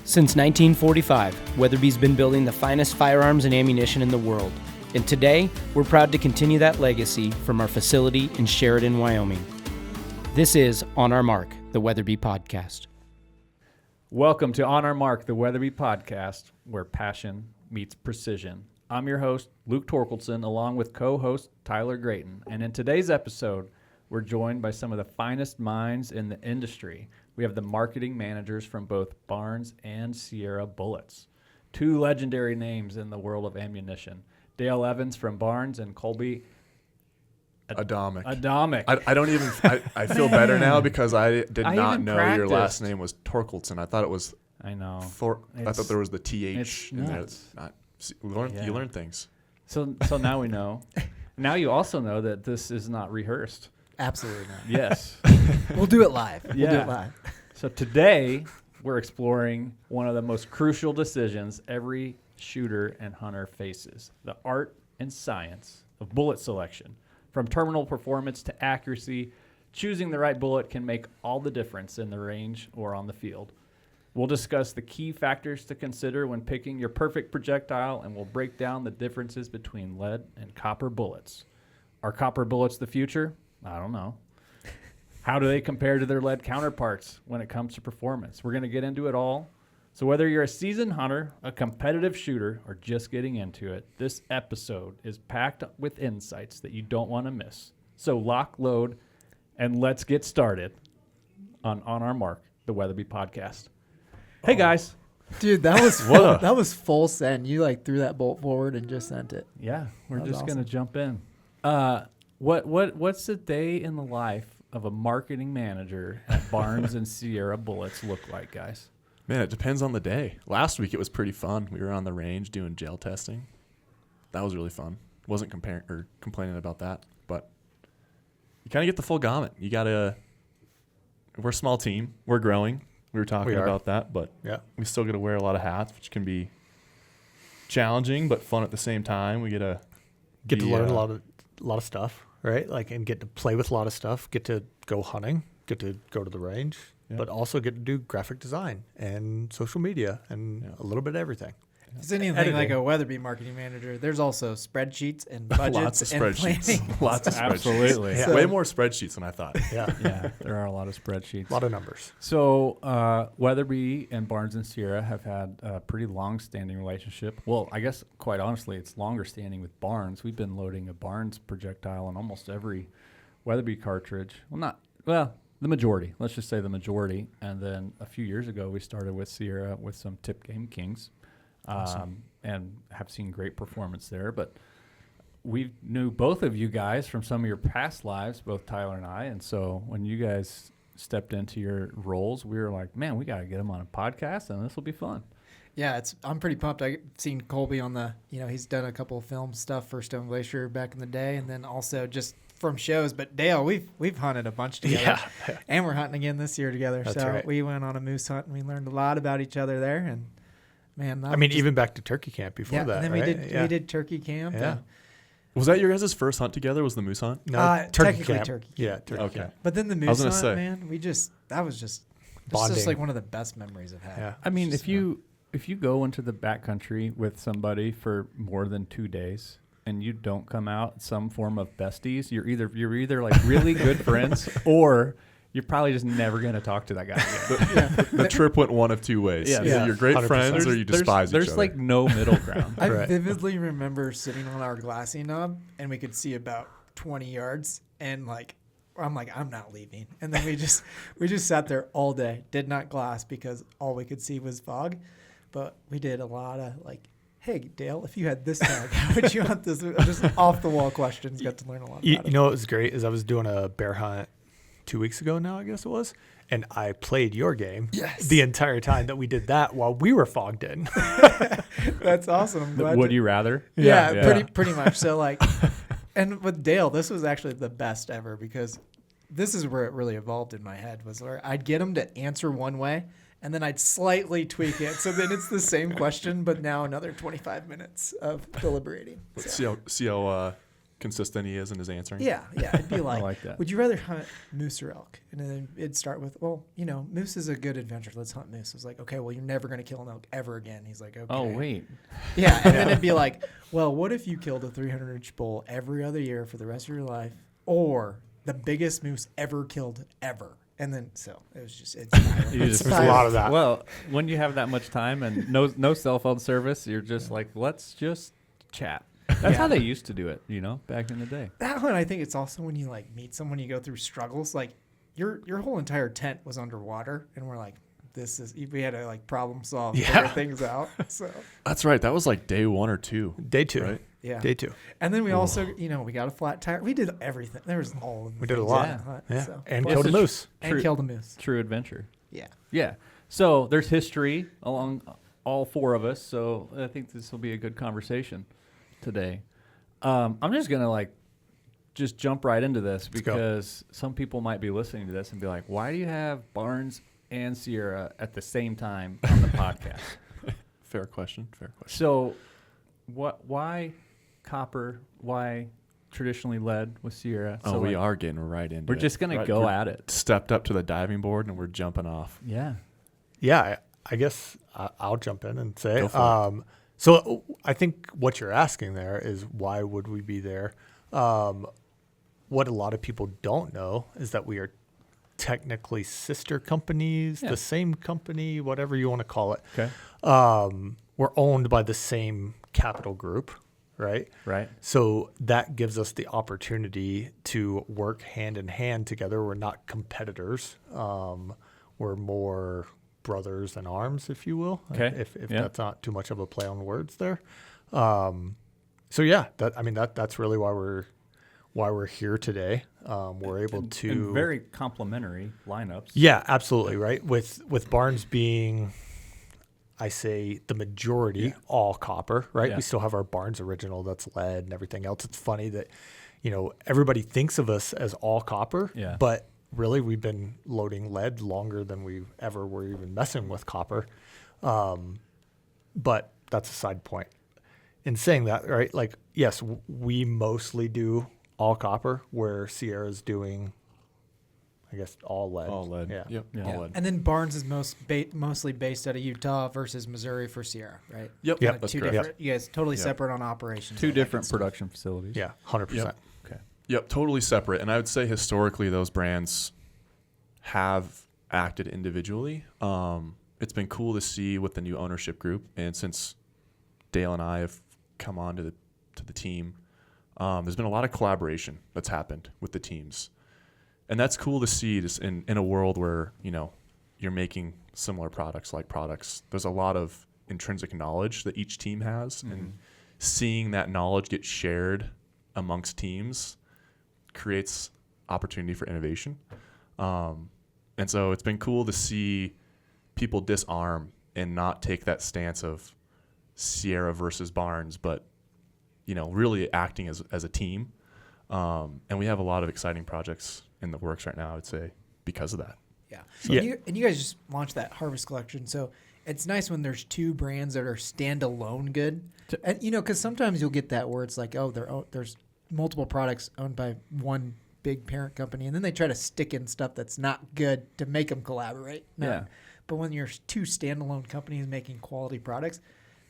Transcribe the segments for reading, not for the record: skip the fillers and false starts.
Since 1945, Weatherby's been building the finest firearms and ammunition in the world. And today, we're proud to continue that legacy from our facility in Sheridan, Wyoming. This is On Our Mark, the Weatherby Podcast. Welcome to On Our Mark, the Weatherby Podcast, where passion meets precision. I'm your host, Luke Torkelson, along with co-host Tyler Grayton. And in today's episode, we're joined by some of the finest minds in the industry. We have the marketing managers from both Barnes and Sierra Bullets, two legendary names in the world of ammunition. Dale Evans from Barnes and Colby Adamic. Adamic. I don't even. I feel better now because I did not know practiced. your last name was Torkelson. I thought it was. I know. I thought there was the TH in there. You learn things. So now we know. Now you also know that this is not rehearsed. Absolutely not. Yes. We'll do it live. Yeah. We'll do it live. So today we're exploring one of the most crucial decisions every shooter and hunter faces: the art and science of bullet selection. From terminal performance to accuracy, choosing the right bullet can make all the difference in the range or on the field. We'll discuss the key factors to consider when picking your perfect projectile, and we'll break down the differences between lead and copper bullets. Are copper bullets the future? I don't know. How do they compare to their lead counterparts when it comes to performance? We're going to get into it all. So whether you're a seasoned hunter, a competitive shooter, or just getting into it, this episode is packed with insights that you don't want to miss. So lock, load, and let's get started on Our Mark, the Weatherby Podcast. Hey, guys. Dude, that was full send. You threw that bolt forward and just sent it. Yeah, we're just awesome. going to jump in. What's the day in the life of a marketing manager at Barnes and Sierra Bullets look like, guys? Man, it depends on the day. Last week it was pretty fun. We were on the range doing gel testing. That was really fun. Wasn't complaining about that, but you kind of get the full gamut. We're a small team. We're growing. We were talking about that, but yeah, we still got to wear a lot of hats, which can be challenging but fun at the same time. We get to learn a lot of stuff, right? And get to play with a lot of stuff, get to go hunting, get to go to the range, but also get to do graphic design and social media and a little bit of everything. It's anything like a Weatherby marketing manager. There's also spreadsheets and budgets lots of spreadsheets. and planning. Lots of spreadsheets. Absolutely. Yeah. Way more spreadsheets than I thought. Yeah, there are a lot of spreadsheets. A lot of numbers. So Weatherby and Barnes and Sierra have had a pretty long-standing relationship. Well, I guess quite honestly, it's longer standing with Barnes. We've been loading a Barnes projectile on almost every Weatherby cartridge. The majority. Let's just say the majority. And then a few years ago, we started with Sierra with some Tip Game Kings. Awesome. And have seen great performance there. But we knew both of you guys from some of your past lives, both Tyler and I. And so when you guys stepped into your roles, we were like, man, we got to get him on a podcast, and this will be fun. Yeah, I'm pretty pumped. I've seen Colby on he's done a couple of film stuff for Stone Glacier back in the day, and then also just from shows. But Dale, we've hunted a bunch together, and we're hunting again this year together. That's so right. We went on a moose hunt, and we learned a lot about each other there. And man, even back to turkey camp before that. And then right? we did turkey camp. Yeah. Was that your guys' first hunt together? Was the moose hunt? No, turkey camp. Turkey camp. Yeah, turkey okay. camp. But then the moose hunt, man, that was just bonding. It's just like one of the best memories I've had. Yeah. I mean, if you go into the backcountry with somebody for more than 2 days and you don't come out some form of besties, you're either like really good friends, or you're probably just never going to talk to that guy again. The trip went one of two ways. Yeah. Either you're great 100%. friends or you despise each other. There's like no middle ground. I vividly remember sitting on our glassing knob, and we could see about 20 yards, and I'm not leaving. And then we just sat there all day, did not glass because all we could see was fog. But we did a lot of hey, Dale, if you had this tag, how would you want this? Just off the wall questions. Got to learn a lot about it. You know what was great is I was doing a bear hunt 2 weeks ago now, I guess it was, and I played your game the entire time that we did that while we were fogged in. That's awesome. I'm glad Would you rather? Yeah. Pretty much. So and with Dale, this was actually the best ever, because this is where it really evolved in my head, was where I'd get him to answer one way, and then I'd slightly tweak it. So then it's the same question, but now another 25 minutes of deliberating. Let's see how consistent he is in his answering. Yeah. It'd be like, like that. would you rather hunt moose or elk? And then it'd start with, well, moose is a good adventure. Let's hunt moose. I was like, okay, well, you're never going to kill an elk ever again. He's like, okay. Oh, wait. Yeah. And then it'd be like, well, what if you killed a 300-inch bull every other year for the rest of your life, or the biggest moose ever killed ever? And then, so it was just, it's There's a lot of that. Well, when you have that much time and no cell phone service, you're just like, let's just chat. That's how they used to do it, back in the day. That one, I think it's also when you like meet someone, you go through struggles. Like your whole entire tent was underwater, and we're like, we had to like problem solve, figure things out. So That's right. That was like day 1 or 2. Day 2. Right? yeah, Day 2. and then we also, we got a flat tire. We did everything. There was all of the We did a things lot. in the hunt, Yeah. so. And Well, killed a it's a moose. And killed a moose. True adventure. Yeah. Yeah. So there's history along all 4 of us. So I think this will be a good conversation today. I'm just going to just jump right into this Let's go. because some people might be listening to this and be like, why do you have Barnes and Sierra at the same time on the podcast? Fair question. So why copper? Why traditionally lead with Sierra? Oh, So we are getting right into it. We're just going to Right, go we're at it. Stepped up to the diving board and we're jumping off. Yeah. Yeah, I guess I'll jump in and say, Go for it. so I think what you're asking there is why would we be there? What a lot of people don't know is that we are technically sister companies, Yeah. the same company, whatever you want to call it. Okay. We're owned by the same capital group, right? Right. So that gives us the opportunity to work hand in hand together. We're not competitors. We're more brothers in arms, if you will. Okay. If Yeah. that's not too much of a play on words there. So yeah, that's really why we're here today. We're able to And very complementary lineups. yeah, absolutely right. With Barnes being, I say the majority all copper, right? Yeah. We still have our Barnes original that's lead and everything else. It's funny that everybody thinks of us as all copper, Yeah. but really we've been loading lead longer than we ever were even messing with copper. But that's a side point. In saying that, right? Like, yes, we mostly do all copper, where Sierra's doing, I guess, all lead. All lead. Yeah. Yep. Yeah. All lead. And then Barnes is mostly based out of Utah versus Missouri for Sierra, right? Yep. Yep. That's Two correct. different. You guys totally Yep. separate on operations. 2 all that different good stuff. production facilities. Yeah, 100%. Okay. Yep, totally separate. And I would say historically those brands have acted individually. It's been cool to see with the new ownership group, and since Dale and I have come on to the team, there's been a lot of collaboration that's happened with the teams. And that's cool to see just in a world where, you're making similar products. There's a lot of intrinsic knowledge that each team has, and seeing that knowledge get shared amongst teams creates opportunity for innovation. And so it's been cool to see people disarm and not take that stance of Sierra versus Barnes, but, really acting as a team. And we have a lot of exciting projects in the works right now, I would say, because of that. Yeah. Yeah. And you guys just launched that harvest collection. So it's nice when there's 2 brands that are standalone good. And, because sometimes you'll get that where it's like, there's multiple products owned by one big parent company, and then they try to stick in stuff that's not good to make them collaborate. Yeah. But when you're 2 standalone companies making quality products,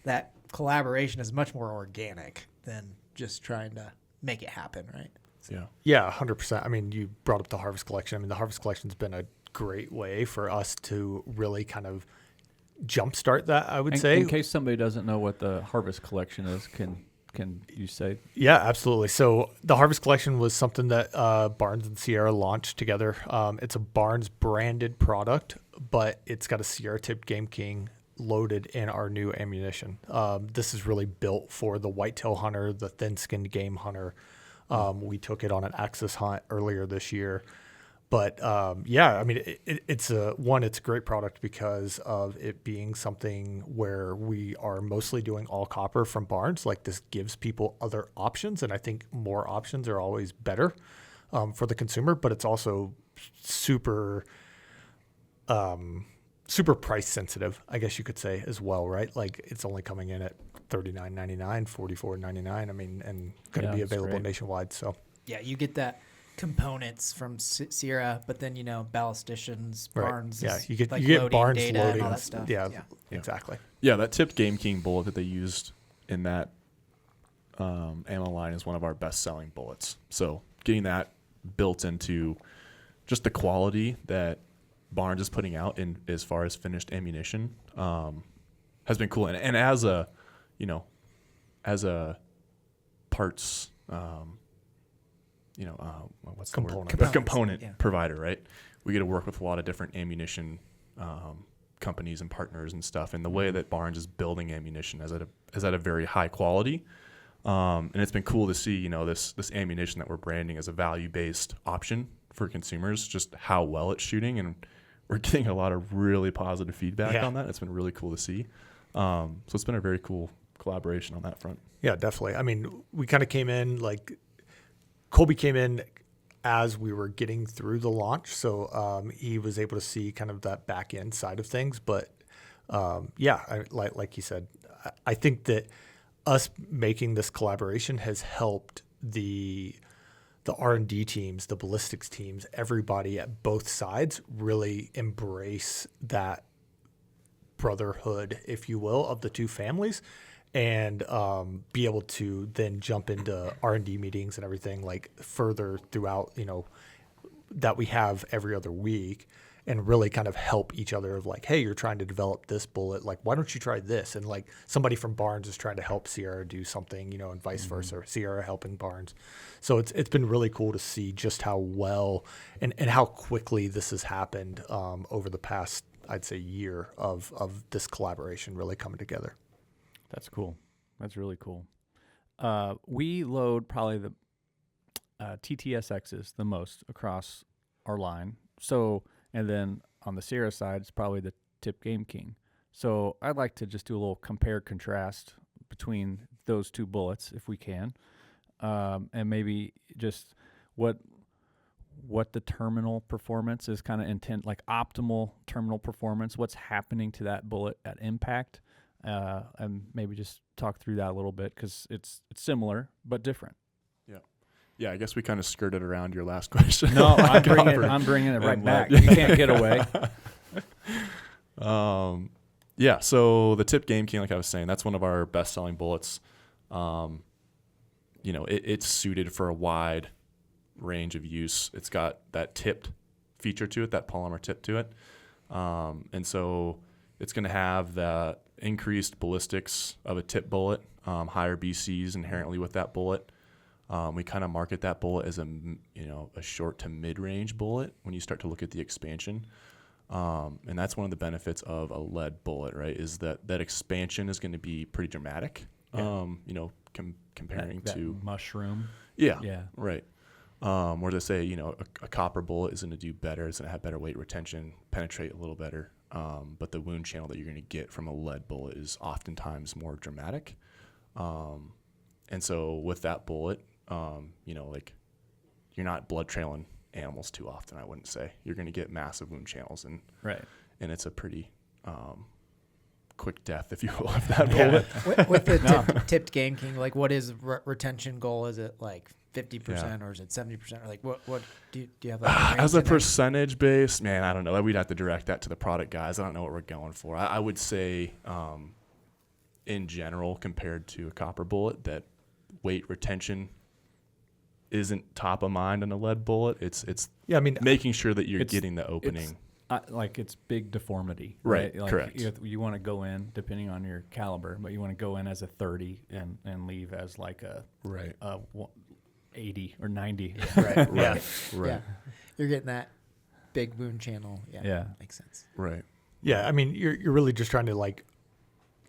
that collaboration is much more organic than just trying to make it happen, right? Yeah. Yeah, 100%. I mean, you brought up the Harvest Collection. I mean, the Harvest Collection's been a great way for us to really kind of jumpstart that, I would say. In case somebody doesn't know what the Harvest Collection is, can you say? Yeah, absolutely. So the Harvest Collection was something that Barnes and Sierra launched together. It's a Barnes branded product, but it's got a Sierra tipped Game King loaded in our new ammunition. This is really built for the whitetail hunter, the thin-skinned game hunter. We took it on an axis hunt earlier this year. But yeah, I mean, it's a great product because of it being something where we are mostly doing all copper from Barnes. Like, this gives people other options, and I think more options are always better for the consumer. But it's also super super price sensitive, I guess you could say as well, right? Like it's only coming in at $39.99, $44.99. I mean, and going to be that's available great. nationwide. So Yeah, you get that components from Sierra, but then ballisticians, right. Barnes. Yeah, is you get like you get loading Barnes data loading and all that stuff. Yeah, Yeah. exactly. Yeah, that tipped Game King bullet that they used in that ammo line is one of our best-selling bullets. So getting that built into just the quality that Barnes is putting out in as far as finished ammunition has been cool. And as a parts what's the Component. word? A component Yeah. provider, right? We get to work with a lot of different ammunition companies and partners and stuff. And the way that Barnes is building ammunition is at a very high quality. And it's been cool to see, this ammunition that we're branding as a value-based option for consumers, just how well it's shooting. And we're getting a lot of really positive feedback on that. It's been really cool to see. So it's been a very cool collaboration on that front. Yeah, definitely. I mean, we kind of came in Colby came in as we were getting through the launch. So he was able to see kind of that back end side of things. But like you said, I think that us making this collaboration has helped the R&D teams, the ballistics teams, everybody at both sides really embrace that brotherhood, if you will, of the two families, and be able to then jump into R&D meetings and everything further throughout, that we have every other week, and really kind of help each other of hey, you're trying to develop this bullet. Why don't you try this? And somebody from Barnes is trying to help Sierra do something, and vice versa, Sierra helping Barnes. So it's been really cool to see just how well and how quickly this has happened over the past, I'd say, year of this collaboration really coming together. That's cool. That's really cool. We load probably the TTSXs the most across our line. So, and then on the Sierra side, it's probably the Tip Game King. So I'd like to just do a little compare contrast between those two bullets if we can, and maybe just what the terminal performance is kind of optimal terminal performance, what's happening to that bullet at impact. And maybe just talk through that a little bit because it's similar but different. Yeah, I guess we kind of skirted around your last question. No, I'm bringing it right back. You can't get away. So the Tip Game King, like I was saying, that's one of our best-selling bullets. It's suited for a wide range of use. It's got that tipped feature to it, that polymer tip to it. And so it's going to have the increased ballistics of a tip bullet, higher BCs inherently with that bullet. We kind of market that bullet as a short to mid-range bullet when you start to look at the expansion. And that's one of the benefits of a lead bullet, right, is that expansion is going to be pretty dramatic, comparing that to mushroom. Yeah. Right. Where they say, a copper bullet is going to do better. It's going to have better weight retention, penetrate a little better. But the wound channel that you're going to get from a lead bullet is oftentimes more dramatic. And so with that bullet, you're not blood trailing animals too often, I wouldn't say. You're going to get massive wound channels, and it's a pretty quick death, if you will, of that bullet. With the tipped Game King, what is retention goal? Is it 50% or is it 70%? Or what do you have? As a percentage base, man, I don't know. We'd have to direct that to the product guys. I don't know what we're going for. I would say, in general, compared to a copper bullet, that weight retention isn't top of mind on a lead bullet. It's making sure that you're getting the opening. It's big deformity, right? Correct. You want to go in depending on your caliber, but you want to go in as a 30 and leave as a 80 or 90. Right. Right. Yeah. You're getting that big wound channel. Yeah. Makes sense. Right. Yeah. I mean, you're really just trying to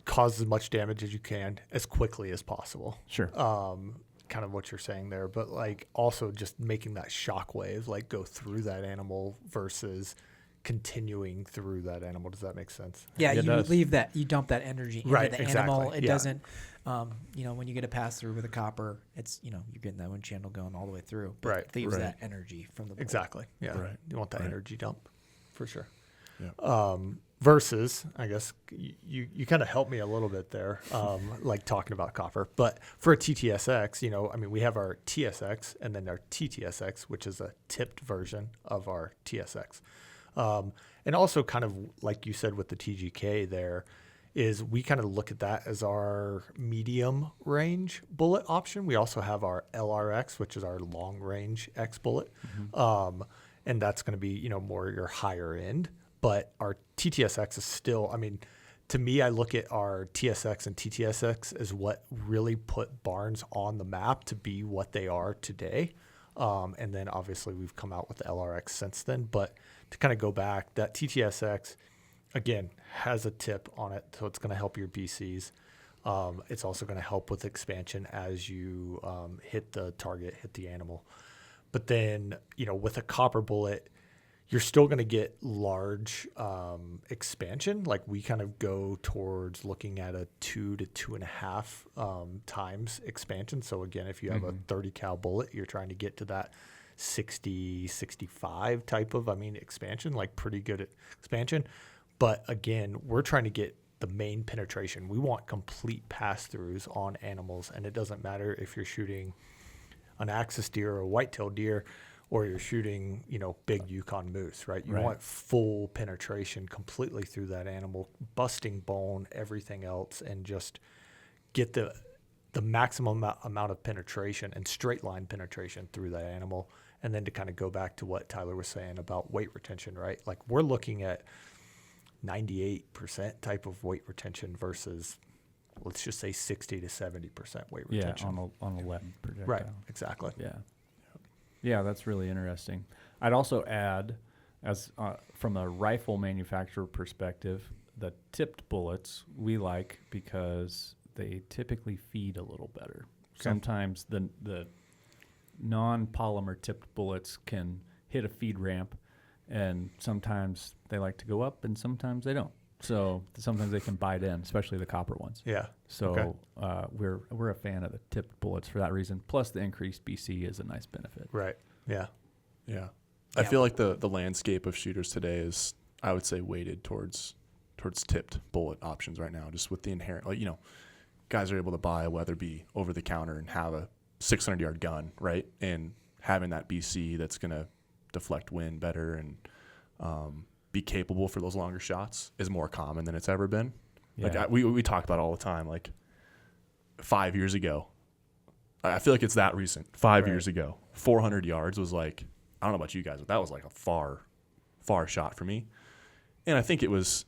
cause as much damage as you can as quickly as possible. Sure. Kind of what you're saying there, but also just making that shockwave go through that animal versus continuing through that animal. Does that make sense? Yeah, you leave that, you dump that energy into the animal. It doesn't, when you get a pass through with a copper, it's, you're getting that wind channel going all the way through. But it leaves that energy from the bullet. Exactly. Yeah. Right. You want that energy dump for sure. Yeah. Versus, I guess you kind of helped me a little bit there, like talking about copper. But for a TTSX, we have our TSX and then our TTSX, which is a tipped version of our TSX. And also kind of like you said with the TGK there, is we kind of look at that as our medium range bullet option. We also have our LRX, which is our long range X bullet. And that's going to be, more your higher end. But our TTSX is still, to me, I look at our TSX and TTSX as what really put Barnes on the map to be what they are today. And then obviously we've come out with the LRX since then. But to kind of go back, that TTSX, again, has a tip on it. So it's going to help your BCs. It's also going to help with expansion as you hit the target, hit the animal. But then, with a copper bullet, you're still going to get large expansion. Like we kind of go towards looking at a 2 to 2.5 times expansion. So again, if you have a 30 cal bullet, you're trying to get to that 60, 65 type of, expansion, like pretty good expansion. But again, we're trying to get the main penetration. We want complete pass-throughs on animals. And it doesn't matter if you're shooting an axis deer or a white-tailed deer, or you're shooting, big Yukon moose, right? You want full penetration completely through that animal, busting bone, everything else, and just get the maximum amount of penetration and straight line penetration through that animal. And then to kind of go back to what Tyler was saying about weight retention, right? Like we're looking at 98% type of weight retention versus, let's just say 60 to 70% weight retention. Yeah, on a lead projectile. Right, exactly. Yeah, that's really interesting. I'd also add, as from a rifle manufacturer perspective, the tipped bullets we like because they typically feed a little better. Okay. Sometimes the non-polymer tipped bullets can hit a feed ramp, and sometimes they like to go up, and sometimes they don't. So sometimes they can bite in, especially the copper ones. Yeah. So we're a fan of the tipped bullets for that reason. Plus the increased BC is a nice benefit. Right. Yeah. Yeah. I feel like the landscape of shooters today is, I would say, weighted towards tipped bullet options right now, just with the inherent, guys are able to buy a Weatherby over the counter and have a 600-yard gun, right? And having that BC that's going to deflect wind better and be capable for those longer shots is more common than it's ever been. Yeah. Like we talk about it all the time. Like 5 years ago, I feel like it's that recent. 5 years ago, 400 yards was like, I don't know about you guys, but that was like a far shot for me. And I think it was,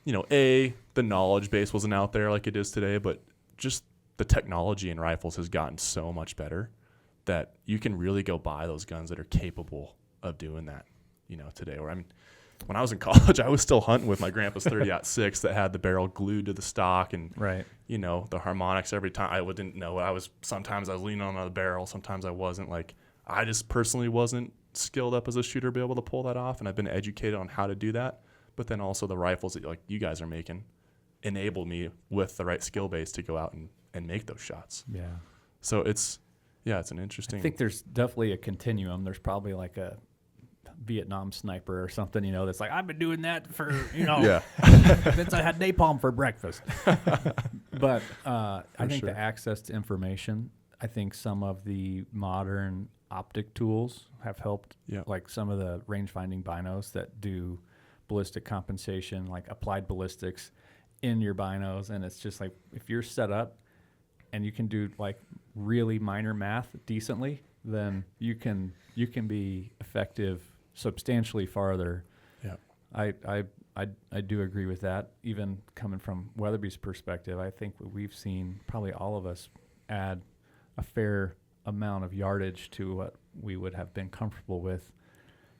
the knowledge base wasn't out there like it is today, but just the technology in rifles has gotten so much better that you can really go buy those guns that are capable of doing that, today. Or when I was in college, I was still hunting with my grandpa's 30-06 that had the barrel glued to the stock and, the harmonics every time. I wouldn't know. Sometimes I was leaning on the barrel. Sometimes I wasn't. Like, I just personally wasn't skilled up as a shooter to be able to pull that off, and I've been educated on how to do that. But then also the rifles that you guys are making enable me with the right skill base to go out and make those shots. Yeah. So it's an interesting. I think there's definitely a continuum. There's probably like a Vietnam sniper or something, that's like, I've been doing that for, since I had napalm for breakfast. But I think the access to information, I think some of the modern optic tools have helped, like some of the range finding binos that do ballistic compensation, like applied ballistics in your binos. And it's just like, if you're set up and you can do like really minor math decently, then you can be effective substantially farther. Yeah, I do agree with that. Even coming from Weatherby's perspective, I think we've seen probably all of us add a fair amount of yardage to what we would have been comfortable with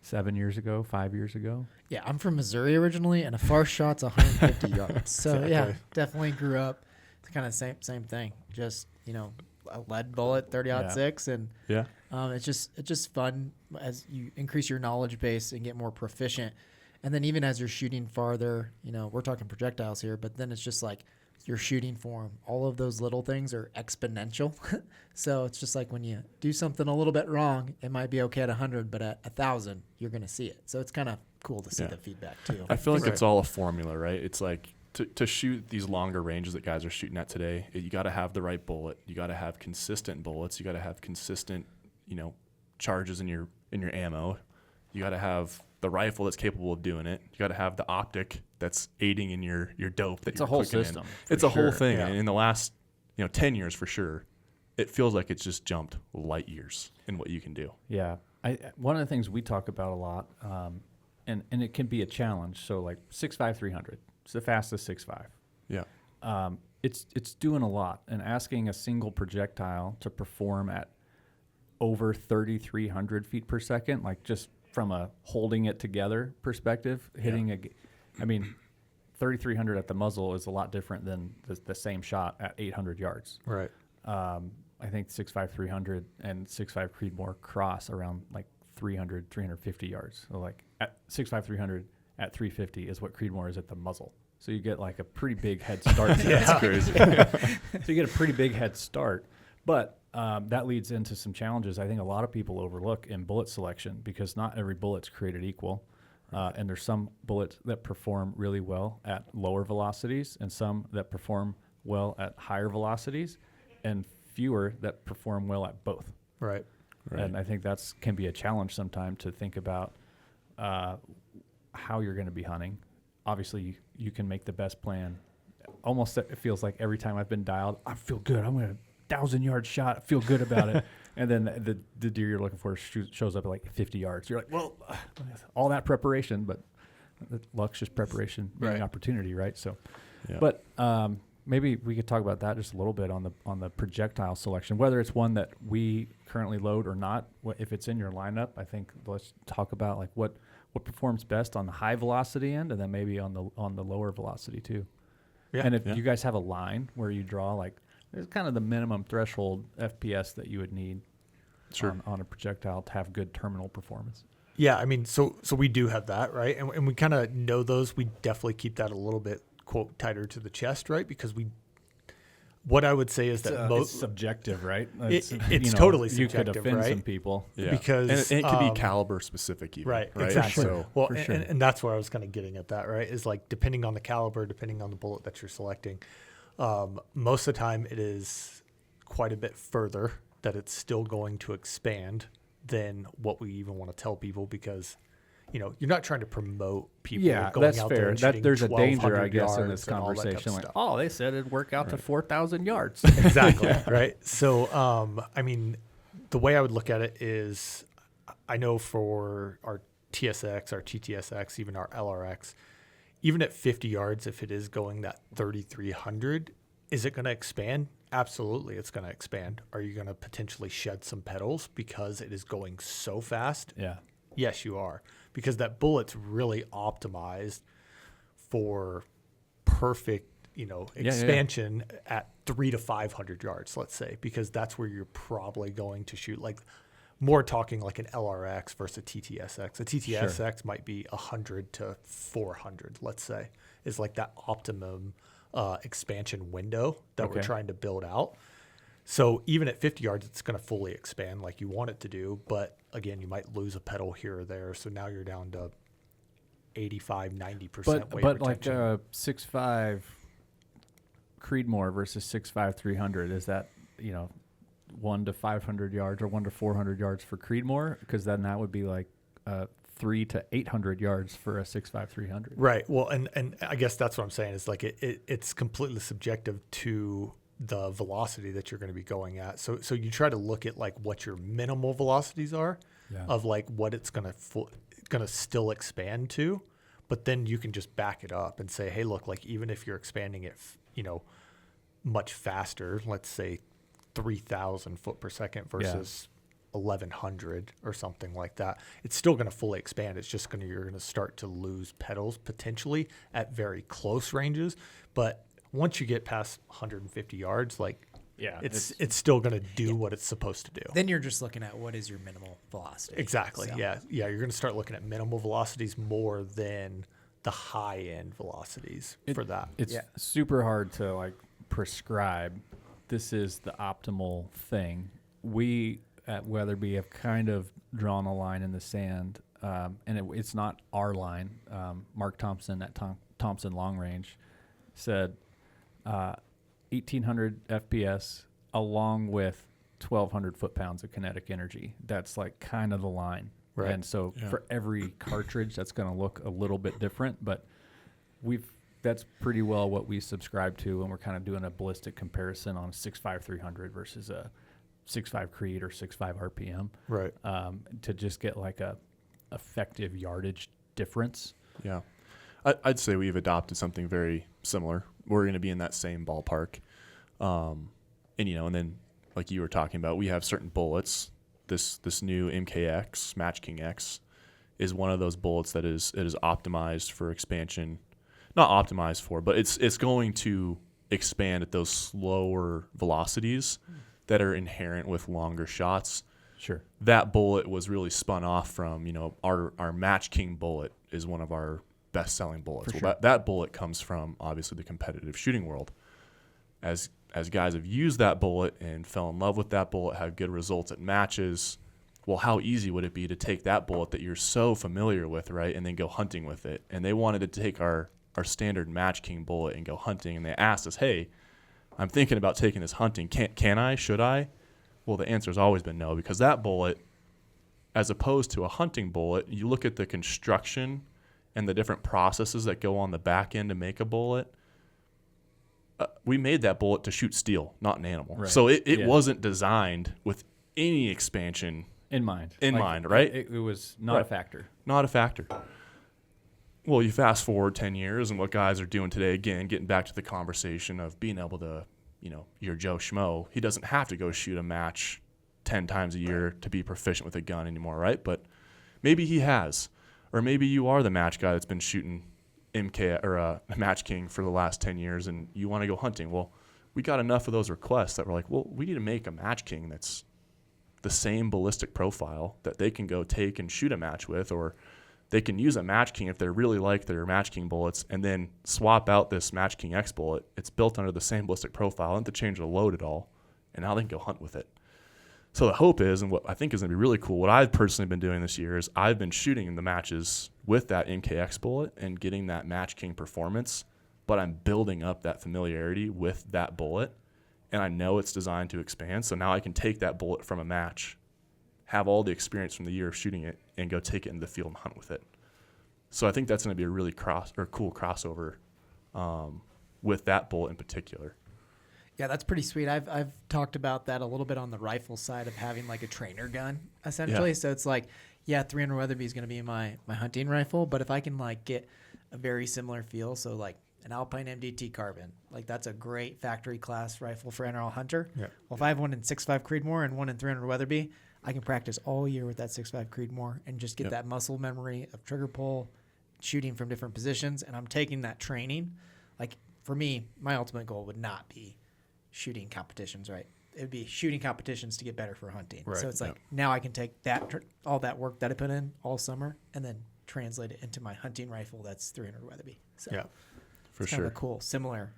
7 years ago, 5 years ago. Yeah, I'm from Missouri originally, and a far shot's 150 yards. So yeah, definitely grew up. It's kind of same thing. Just a lead bullet, 30-06, and it's just fun as you increase your knowledge base and get more proficient. And then even as you're shooting farther, we're talking projectiles here, but then it's just like your shooting form. All of those little things are exponential. So it's just like when you do something a little bit wrong, it might be okay at 100, but at 1,000, you're going to see it. So it's kind of cool to see Yeah. the feedback too. I feel like Right. it's all a formula, right? It's like to shoot these longer ranges that guys are shooting at today, you got to have the right bullet. You got to have consistent bullets. You got to have consistent, charges in your ammo. You got to have the rifle that's capable of doing it. You got to have the optic that's aiding in your dope. That It's you're a whole clicking in. system. It's for a whole sure. thing. Yeah. And in the last 10 years for sure, it feels like it's just jumped light years in what you can do. Yeah. One of the things we talk about a lot, and it can be a challenge. So like 6.5 300, it's the fastest 6.5. Yeah. It's doing a lot, and asking a single projectile to perform at over 3,300 feet per second, like just from a holding it together perspective, hitting 3,300 at the muzzle is a lot different than the same shot at 800 yards. Right. I think 6.5 300 and 6.5 Creedmoor cross around like 300, 350 yards. So like at 6.5 300 at 350 is what Creedmoor is at the muzzle. So you get like a pretty big head start. That's crazy. So you get a pretty big head start. But that leads into some challenges I think a lot of people overlook in bullet selection, because not every bullet's created equal. And there's some bullets that perform really well at lower velocities and some that perform well at higher velocities, and fewer that perform well at both. Right. And I think that's can be a challenge sometime to think about how you're going to be hunting. Obviously, you can make the best plan. Almost it feels like every time I've been dialed, I feel good. I'm going to 1,000-yard shot. I feel good about it. And then the deer you're looking for shows up at like 50 yards. You're like, well, all that preparation, but luck's just preparation, meeting opportunity, right? So, Yeah. but maybe we could talk about that just a little bit on the projectile selection, whether it's one that we currently load or not. If it's in your lineup, I think let's talk about like what performs best on the high velocity end, and then maybe on the lower velocity too. Yeah. And if Yeah. you guys have a line where you draw like, there's kind of the minimum threshold FPS that you would need on a projectile to have good terminal performance. Yeah, I mean, so we do have that, right? And we kind of know those. We definitely keep that a little bit, quote, tighter to the chest, right? Because what I would say is that It's subjective, right? It's totally You could subjective, offend right? some people. Yeah. Because, and it can be caliber specific even. Right, Right. exactly. So Well, for sure. and that's where I was kind of getting at that, right? Is like depending on the caliber, depending on the bullet that you're selecting, most of the time it is quite a bit further that it's still going to expand than what we even want to tell people, because you're not trying to promote people Yeah, going that's out there fair. and That shooting there's a danger, 1,200 I guess, in yards this and all that type of conversation. Like, stuff. oh, they said it'd work out to 4,000 yards. Exactly. Right. So, I mean, the way I would look at it is, I know for our TSX, our TTSX, even our LRX, even at 50 yards, if it is going that 3,300, is it going to expand? Absolutely, it's going to expand. Are you going to potentially shed some petals because it is going so fast? Yeah. Yes, you are, because that bullet's really optimized for perfect, expansion at 300 to 500 yards, let's say, because that's where you're probably going to shoot. Like more talking like an LRX versus a TTSX. A TTSX might be 100 to 400, let's say, is like that optimum expansion window that we're trying to build out. So even at 50 yards, it's going to fully expand like you want it to do. But again, you might lose a petal here or there. So now you're down to 85, 90% weight But like retention. 6.5 Creedmoor versus 6.5 300, is that 1 to 500 yards or 1 to 400 yards for Creedmoor? Because then that would be like 3 to 800 yards for a 6.5 300. Right. Well, and I guess that's what I'm saying is like it's completely subjective to the velocity that you're going to be going at. So you try to look at like what your minimal velocities are of like what it's going to still expand to, but then you can just back it up and say, hey, look, like even if you're expanding it, much faster, let's say 3,000 foot per second versus 1,100 or something like that, it's still going to fully expand. It's just you're going to start to lose petals potentially at very close ranges. But once you get past 150 yards, like it's still going to do what it's supposed to do. Then you're just looking at what is your minimal velocity. Exactly. So- Yeah. You're going to start looking at minimal velocities more than the high end velocities for that. It's super hard to like prescribe this is the optimal thing. We at Weatherby have kind of drawn a line in the sand and it's not our line. Mark Thompson at Thompson Long Range said 1,800 FPS along with 1,200 foot-pounds of kinetic energy. That's like kind of the line. Right. And so for every cartridge, that's going to look a little bit different, but that's pretty well what we subscribe to, and we're kind of doing a ballistic comparison on a 6.5 300 versus a 6.5 Creed or 6.5 RPM. Right. To just get like a effective yardage difference. Yeah. I'd say we've adopted something very similar. We're going to be in that same ballpark. And then like you were talking about, we have certain bullets. This new MKX, Match King X, is one of those bullets that is optimized for expansion. Not optimized for, but it's going to expand at those slower velocities that are inherent with longer shots. Sure. That bullet was really spun off from, our Match King bullet is one of our best-selling bullets. For Well, sure. that bullet comes from, obviously, the competitive shooting world. As guys have used that bullet and fell in love with that bullet, had good results at matches, well, how easy would it be to take that bullet that you're so familiar with, right, and then go hunting with it? And they wanted to take our standard Match King bullet and go hunting, and they asked us, hey, I'm thinking about taking this hunting. Can I? Should I? Well, the answer has always been no, because that bullet, as opposed to a hunting bullet, you look at the construction and the different processes that go on the back end to make a bullet. We made that bullet to shoot steel, not an animal. Right. So it wasn't designed with any expansion In mind. right? It was not a Right. factor. Not a factor. Well, you fast forward 10 years and what guys are doing today, again, getting back to the conversation of being able to, you're Joe Schmo. He doesn't have to go shoot a match 10 times a year to be proficient with a gun anymore, right? But maybe he has. Or maybe you are the match guy that's been shooting MK or Match King for the last 10 years and you want to go hunting. Well, we got enough of those requests that we're like, well, we need to make a Match King that's the same ballistic profile that they can go take and shoot a match with, or they can use a Match King if they really like their Match King bullets and then swap out this Match King X bullet. It's built under the same ballistic profile, and to change the load at all, and now they can go hunt with it. So the hope is, and what I think is going to be really cool, what I've personally been doing this year is I've been shooting in the matches with that MKX bullet and getting that Match King performance, but I'm building up that familiarity with that bullet, and I know it's designed to expand, so now I can take that bullet from a match, have all the experience from the year of shooting it, and go take it into the field and hunt with it. So I think that's going to be a really cool crossover with that bullet in particular. Yeah, that's pretty sweet. I've talked about that a little bit on the rifle side of having like a trainer gun, essentially. Yeah. So it's like, 300 Weatherby is going to be my hunting rifle, but if I can like get a very similar feel, so like an Alpine MDT carbon, like that's a great factory class rifle for NRL Hunter. Yeah. Well, if I have one in 6.5 Creedmoor and one in 300 Weatherby, I can practice all year with that 6.5 Creedmoor and just get that muscle memory of trigger pull, shooting from different positions, and I'm taking that training. Like for me, my ultimate goal would not be shooting competitions, right? It would be shooting competitions to get better for hunting. Right. So it's like now I can take that all that work that I put in all summer and then translate it into my hunting rifle that's 300 Weatherby. So Yeah. For it's kind sure. of a cool, similar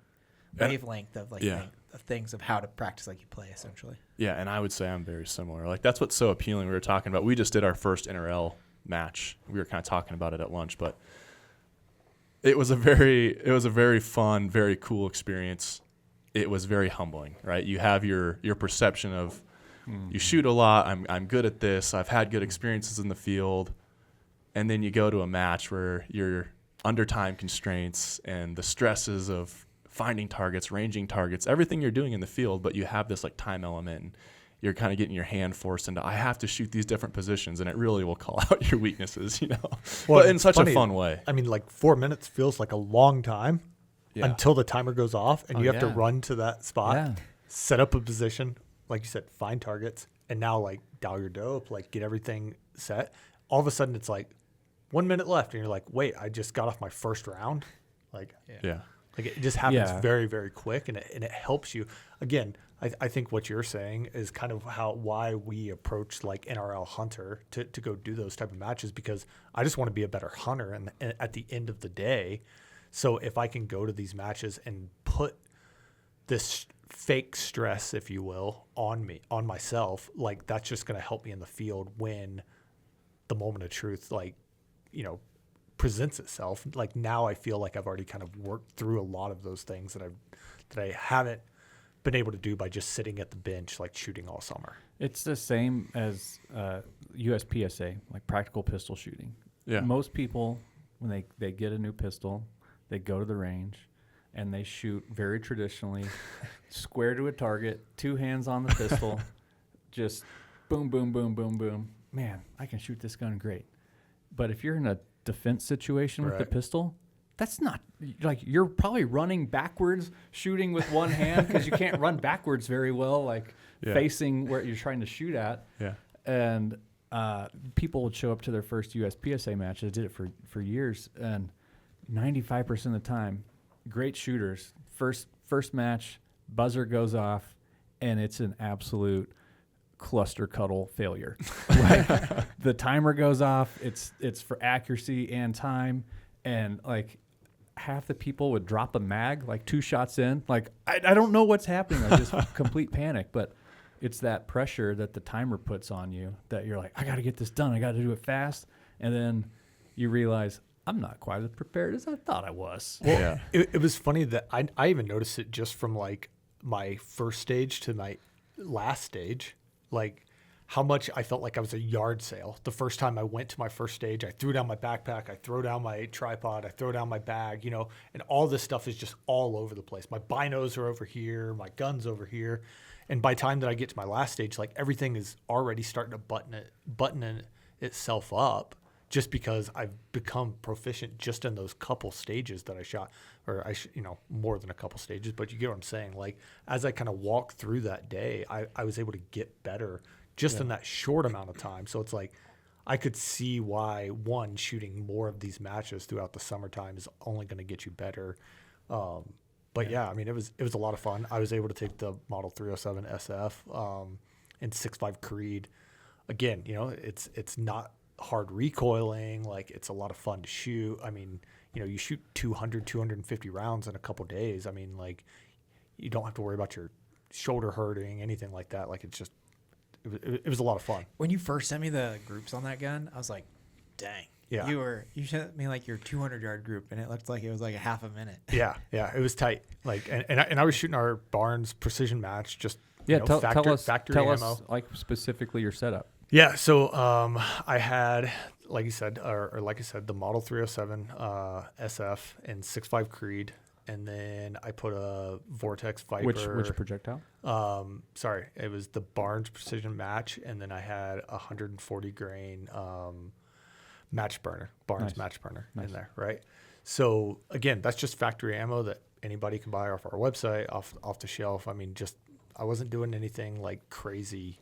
And- wavelength of like of things of how to practice like you play, essentially. Yeah, and I would say I'm very similar. Like that's what's so appealing. We were talking about. We just did our first NRL match. We were kind of talking about it at lunch, but it was a very fun, very cool experience. It was very humbling, right? You have your perception of you shoot a lot. I'm good at this. I've had good experiences in the field, and then you go to a match where you're under time constraints and the stresses of finding targets, ranging targets, everything you're doing in the field, but you have this like time element. And you're kind of getting your hand forced into, I have to shoot these different positions, and it really will call out your weaknesses, but in such a fun way. I mean, like 4 minutes feels like a long time until the timer goes off and you have to run to that spot, set up a position, like you said, find targets, and now like dial your dope, like get everything set. All of a sudden it's like 1 minute left and you're like, wait, I just got off my first round. Like, like it just happens very, very quick, and it helps you. Again, I think what you're saying is kind of why we approach like NRL Hunter to go do those type of matches, because I just want to be a better hunter and at the end of the day. So if I can go to these matches and put this fake stress, if you will, on myself, like that's just going to help me in the field when the moment of truth, like, presents itself. Like now I feel like I've already kind of worked through a lot of those things that I haven't been able to do by just sitting at the bench, like shooting all summer. It's the same as USPSA, like practical pistol shooting. Yeah. Most people, when they get a new pistol, they go to the range and they shoot very traditionally, square to a target, 2 hands on the pistol, just boom, boom, boom, boom, boom. Man, I can shoot this gun great. But if you're in a defense situation with the pistol, that's not like you're probably running backwards, shooting with one hand because you can't run backwards very well, like facing where you're trying to shoot at. Yeah. And people would show up to their first USPSA match. I did it for years, and 95% of the time, great shooters. First match, buzzer goes off, and it's an absolute cluster cuddle failure. Like the timer goes off, it's for accuracy and time, and like half the people would drop a mag like 2 shots in, like I don't know what's happening, like just complete panic. But it's that pressure that the timer puts on you that you're like, I got to get this done, I got to do it fast, and then you realize I'm not quite as prepared as I thought I was. Well, it was funny that I even noticed it just from like my first stage to my last stage. Like how much I felt like I was a yard sale. The first time I went to my first stage, I threw down my backpack, I throw down my tripod, I throw down my bag, and all this stuff is just all over the place. My binos are over here, my gun's over here. And by the time that I get to my last stage, like everything is already starting to button itself up just because I've become proficient just in those couple stages that I shot, or more than a couple stages, but you get what I'm saying. Like as I kind of walked through that day, I was able to get better just in that short amount of time. So it's like I could see why shooting more of these matches throughout the summertime is only going to get you better. But yeah, I mean, it was a lot of fun. I was able to take the Model 307 SF and 6.5 Creed. Again, it's not hard recoiling. Like it's a lot of fun to shoot. I mean, you shoot 250 rounds in a couple days. I mean, like you don't have to worry about your shoulder hurting, anything like that. Like it's just, it was a lot of fun. When you first sent me the groups on that gun, I was like, dang. Yeah. You sent me like your 200-yard group, and it looked like it was like a half a minute. Yeah, it was tight. Like, and I was shooting our Barnes precision match, just factory tell ammo. us like specifically your setup. Yeah, so I had, like you said, or like I said, the Model 307 SF and 6.5 Creed, and then I put a Vortex Viper. Which projectile? Sorry, it was the Barnes precision match, and then I had a 140 grain match burner, Barnes match burner in there, right? So again, that's just factory ammo that anybody can buy off our website, off the shelf. I mean, just I wasn't doing anything like crazy,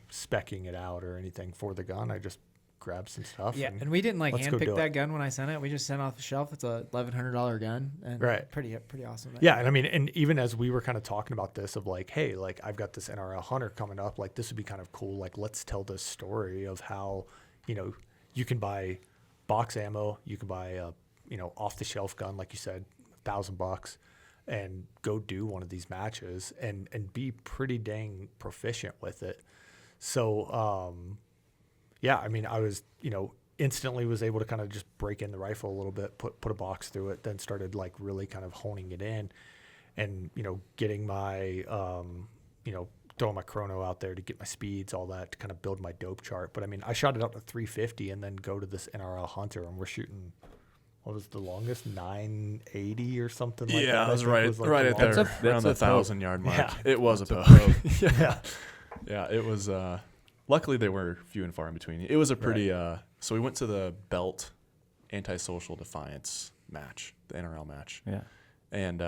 speccing it out or anything for the gun. I just grabbed some stuff. Yeah, and we didn't like handpick that gun when I sent it. We just sent it off the shelf. It's a $1,100 gun, and pretty awesome. Yeah, and I mean, and even as we were kind of talking about this, of like, hey, like I've got this NRL Hunter coming up. Like this would be kind of cool. Like let's tell this story of how you can buy box ammo, you can buy a off the shelf gun, like you said, $1,000, and go do one of these matches and be pretty dang proficient with it. So yeah, I mean, I was instantly was able to kind of just break in the rifle a little bit, put a box through it, then started like really kind of honing it in, and getting my throwing my chrono out there to get my speeds, all that, to kind of build my dope chart. But I mean, I shot it up to 350 and then go to this NRL Hunter, and we're shooting, what was the longest, 980 or something like that? Yeah, it was right at there, around the 1,000-yard mark. Yeah. It was a poke. Yeah, it was. Luckily, they were few and far in between. It was a pretty. So we went to the Belt Antisocial Defiance match, the NRL match. Yeah, and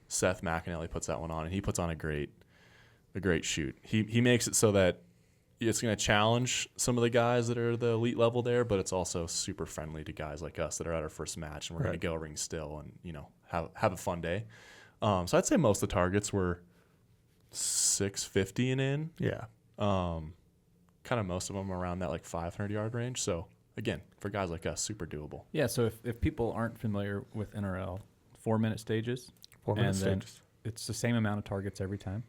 Seth McAnally puts that one on, and he puts on a great shoot. He makes it so that it's going to challenge some of the guys that are the elite level there, but it's also super friendly to guys like us that are at our first match, and we're going to go ring still and have a fun day. So I'd say most of the targets were 650 and in. Yeah. Kind of most of them around that like 500-yard range. So again, for guys like us, super doable. Yeah. So if people aren't familiar with NRL, 4-minute stages. 4-minute stages. It's the same amount of targets every time.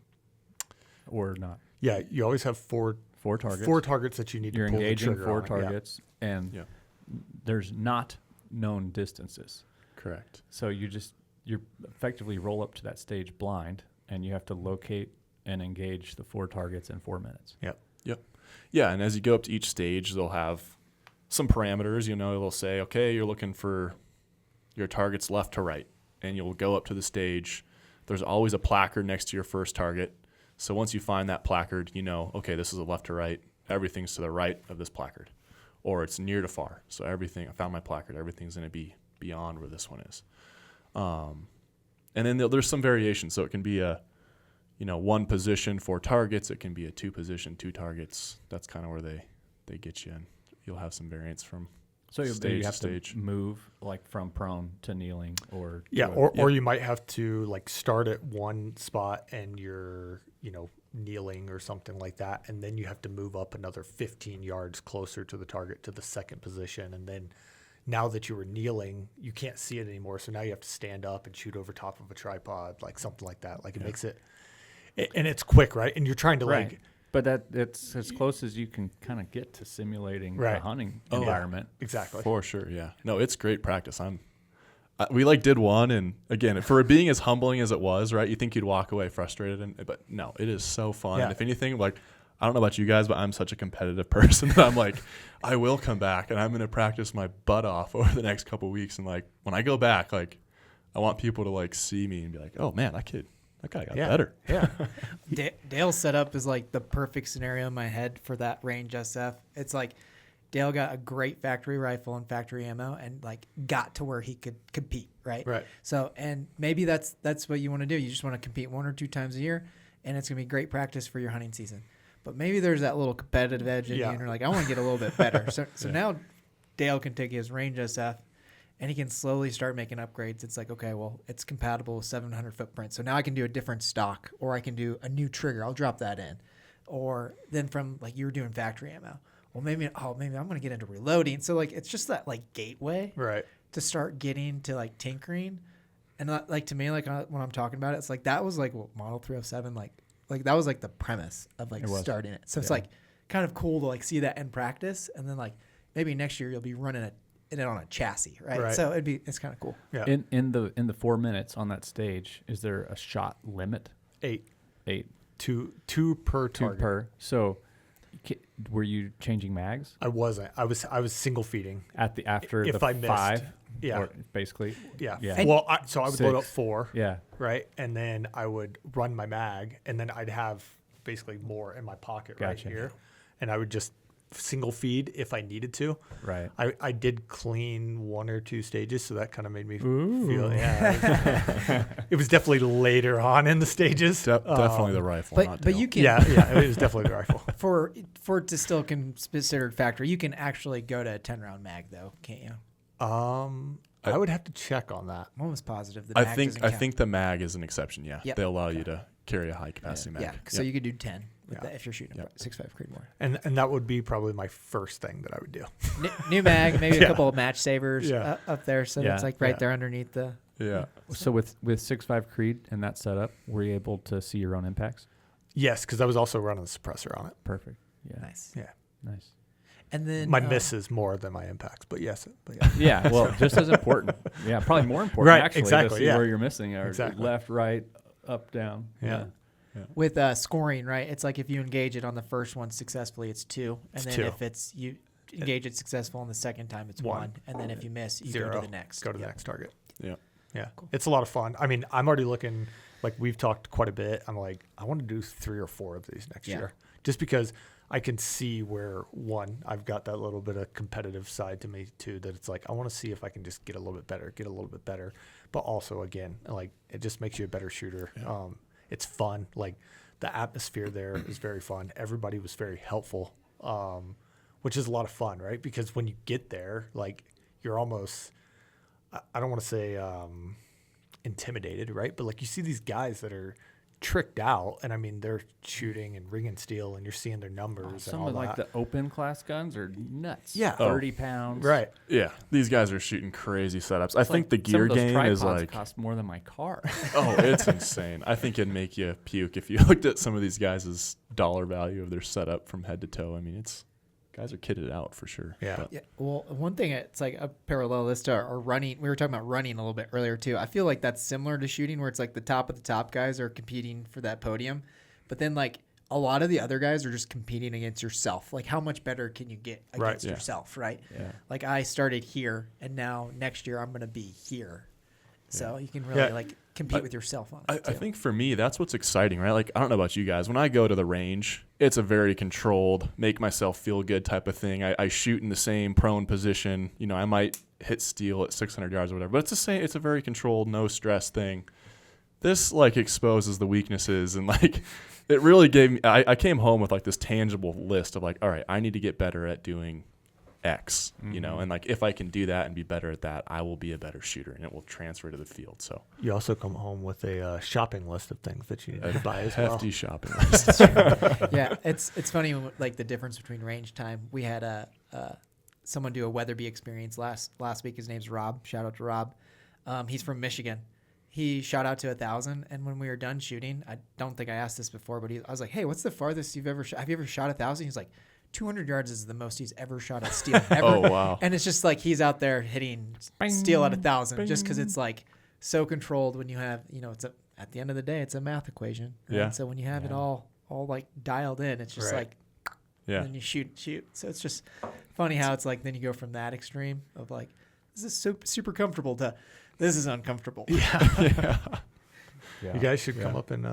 Or not? Yeah, you always have four 4 targets. 4 targets that you need You're to pull the engaging trigger 4 on. Yeah. targets, and Yeah. there's not known distances. Correct. So you effectively roll up to that stage blind, and you have to locate and engage the 4 targets in 4 minutes. Yep. Yeah, and as you go up to each stage, they'll have some parameters. They'll say, okay, you're looking for your targets left to right, and you'll go up to the stage. There's always a placard next to your first target. So once you find that placard, okay, this is a left to right. Everything's to the right of this placard, or it's near to far. So I found my placard. Everything's going to be beyond where this one is. And then there's some variation. So it can be a 1 position, 4 targets. It can be a 2 position, 2 targets. That's kind of where they get you in. You'll have some variance from stage you have to stage. to move like from prone to kneeling, or Or you might have to like start at one spot and you're kneeling or something like that, and then you have to move up another 15 yards closer to the target to the second position, and then now that you were kneeling, you can't see it anymore, so now you have to stand up and shoot over top of a tripod, like something like that. Like it makes it, and it's quick, right? And you're trying to right. But it's as close as you can kind of get to simulating a hunting environment. Exactly. For sure, yeah. No, it's great practice. We did one, and again, for it being as humbling as it was, right? You think you'd walk away frustrated, but no, it is so fun. Yeah. And if anything, I don't know about you guys, but I'm such a competitive person that I'm like, I will come back, and I'm going to practice my butt off over the next couple of weeks. And when I go back, I want people to see me and be like, oh man, that guy got better. Yeah. Dale's setup is like the perfect scenario in my head for that range SF. It's like Dale got a great factory rifle and factory ammo and got to where he could compete, right? Right. So, and maybe that's what you want to do. You just want to compete 1 or 2 times a year, and it's going to be great practice for your hunting season. But maybe there's that little competitive edge in you, and you're like, I want to get a little bit better. So now Dale can take his range SF, and he can slowly start making upgrades. It's like, okay, well, it's compatible with 700 footprint. So now I can do a different stock, or I can do a new trigger. I'll drop that in. Or then from you were doing factory ammo. Well, maybe I'm going to get into reloading. So it's just that gateway Right. to start getting to tinkering. And to me, when I'm talking about it, it's that was Model 307, that was the premise of starting it. So it's kind of cool to see that in practice. And then maybe next year you'll be running it on a chassis, right? So it's kind of cool. Yeah. In the 4 minutes on that stage, is there a shot limit? 8. 2 per target. 2 per. So were you changing mags? I wasn't. I was single feeding after if the I missed. 5? Yeah. Or basically. Yeah. Yeah. Well, so I would load up 6. 4. Yeah. Right. And then I would run my mag, and then I'd have basically more in my pocket right here. And I would just single feed if I needed to. Right. I did clean 1 or 2 stages, so that kind of made me feel. Yeah. It was definitely later on in the stages. Definitely the rifle. But you can. Yeah. It was definitely the rifle. For it to still considered factory, you can actually go to a 10-round mag though, can't you? I would have to check on that. I'm almost positive the I mag think doesn't I count. think the mag is an exception. Yeah, Yep. they allow you to carry a high capacity mag. Yeah, so you could do 10 with that if you're shooting Yep. 6.5 Creedmoor. And that would be probably my first thing that I would do. New mag, maybe a couple of match savers up there, so Yeah. it's right there underneath the. Yeah. So with 6.5 Creed and that setup, were you able to see your own impacts? Yes, because I was also running the suppressor on it. Perfect. Yeah. Nice. Yeah. Nice. And then My misses more than my impacts, but yes. Yeah, well, just as important. Yeah, probably more important Right, actually exactly, to see yeah. where you're missing or Exactly. left, right, up, down. Yeah. with scoring, right? It's if you engage it on the first one successfully, it's 2, and then 2. if it's you engage it successful on the second time, it's 1, and then if you miss, you 0. go to the next. Go to the next target. Yeah. Yeah. Cool. It's a lot of fun. I mean, I'm already looking, we've talked quite a bit. I'm like, I want to do 3 or 4 of these next year, just because I can see where, one, I've got that little bit of competitive side to me too, that it's I want to see if I can just get a little bit better. But also, again, it just makes you a better shooter. Yeah. It's fun. The atmosphere there is very fun. Everybody was very helpful, which is a lot of fun, right? Because when you get there, you're almost, I don't want to say intimidated, right? But you see these guys that are tricked out, and I mean they're shooting and ring and steel, and you're seeing their numbers. Some and all of that. the open class guns are nuts. Yeah. 30 pounds. Right. Yeah, these guys are shooting crazy setups. I think the some gear of those game is tripods cost more than my car. oh, it's insane. I think it'd make you puke if you looked at some of these guys' dollar value of their setup from head to toe. I mean, it's guys are kitted out for sure. Yeah. But Yeah. Well, one thing, it's like a parallel this to our running. We were talking about running a little bit earlier too. I feel like that's similar to shooting, where it's like the top of the top guys are competing for that podium, but then like a lot of the other guys are just competing against yourself. Like, how much better can you get against yeah. yourself, right? Yeah. Like, I started here, and now next year I'm going to be here. So you can really Yeah. like compete with yourself on it. I think for me, that's what's exciting, right? Like, I don't know about you guys. When I go to the range, it's a very controlled, make myself feel good type of thing. I shoot in the same prone position. You know, I might hit steel at 600 yards or whatever, but it's the same. It's a very controlled, no stress thing. This like exposes the weaknesses, and like it really gave me. I came home with like this tangible list of like, all right, I need to get better at doing X, you know, and like if I can do that and be better at that, I will be a better shooter, and it will transfer to the field. So You also come home with a shopping list of things that you need to buy as well. hefty shopping list. Yeah, it's funny when, like, the difference between range time. We had someone do a Weatherby experience last week. His name's Rob. Shout out to Rob. He's from Michigan. He shot out to 1,000, and when we were done shooting, I don't think I asked this before, but I was like, "Hey, what's the farthest you've ever shot? Have you ever shot 1,000?" He's like, 200 yards is the most he's ever shot at steel ever. Oh, wow. And it's just like he's out there hitting steel at 1,000 just because it's like so controlled when you have, you know, at the end of the day, it's a math equation. Right? Yeah. So when you have it all like dialed in, it's just Right. like, Yeah. and then you shoot. So it's just funny how it's like, then you go from that extreme of like, this is super comfortable to this is uncomfortable. Yeah. You guys should come up and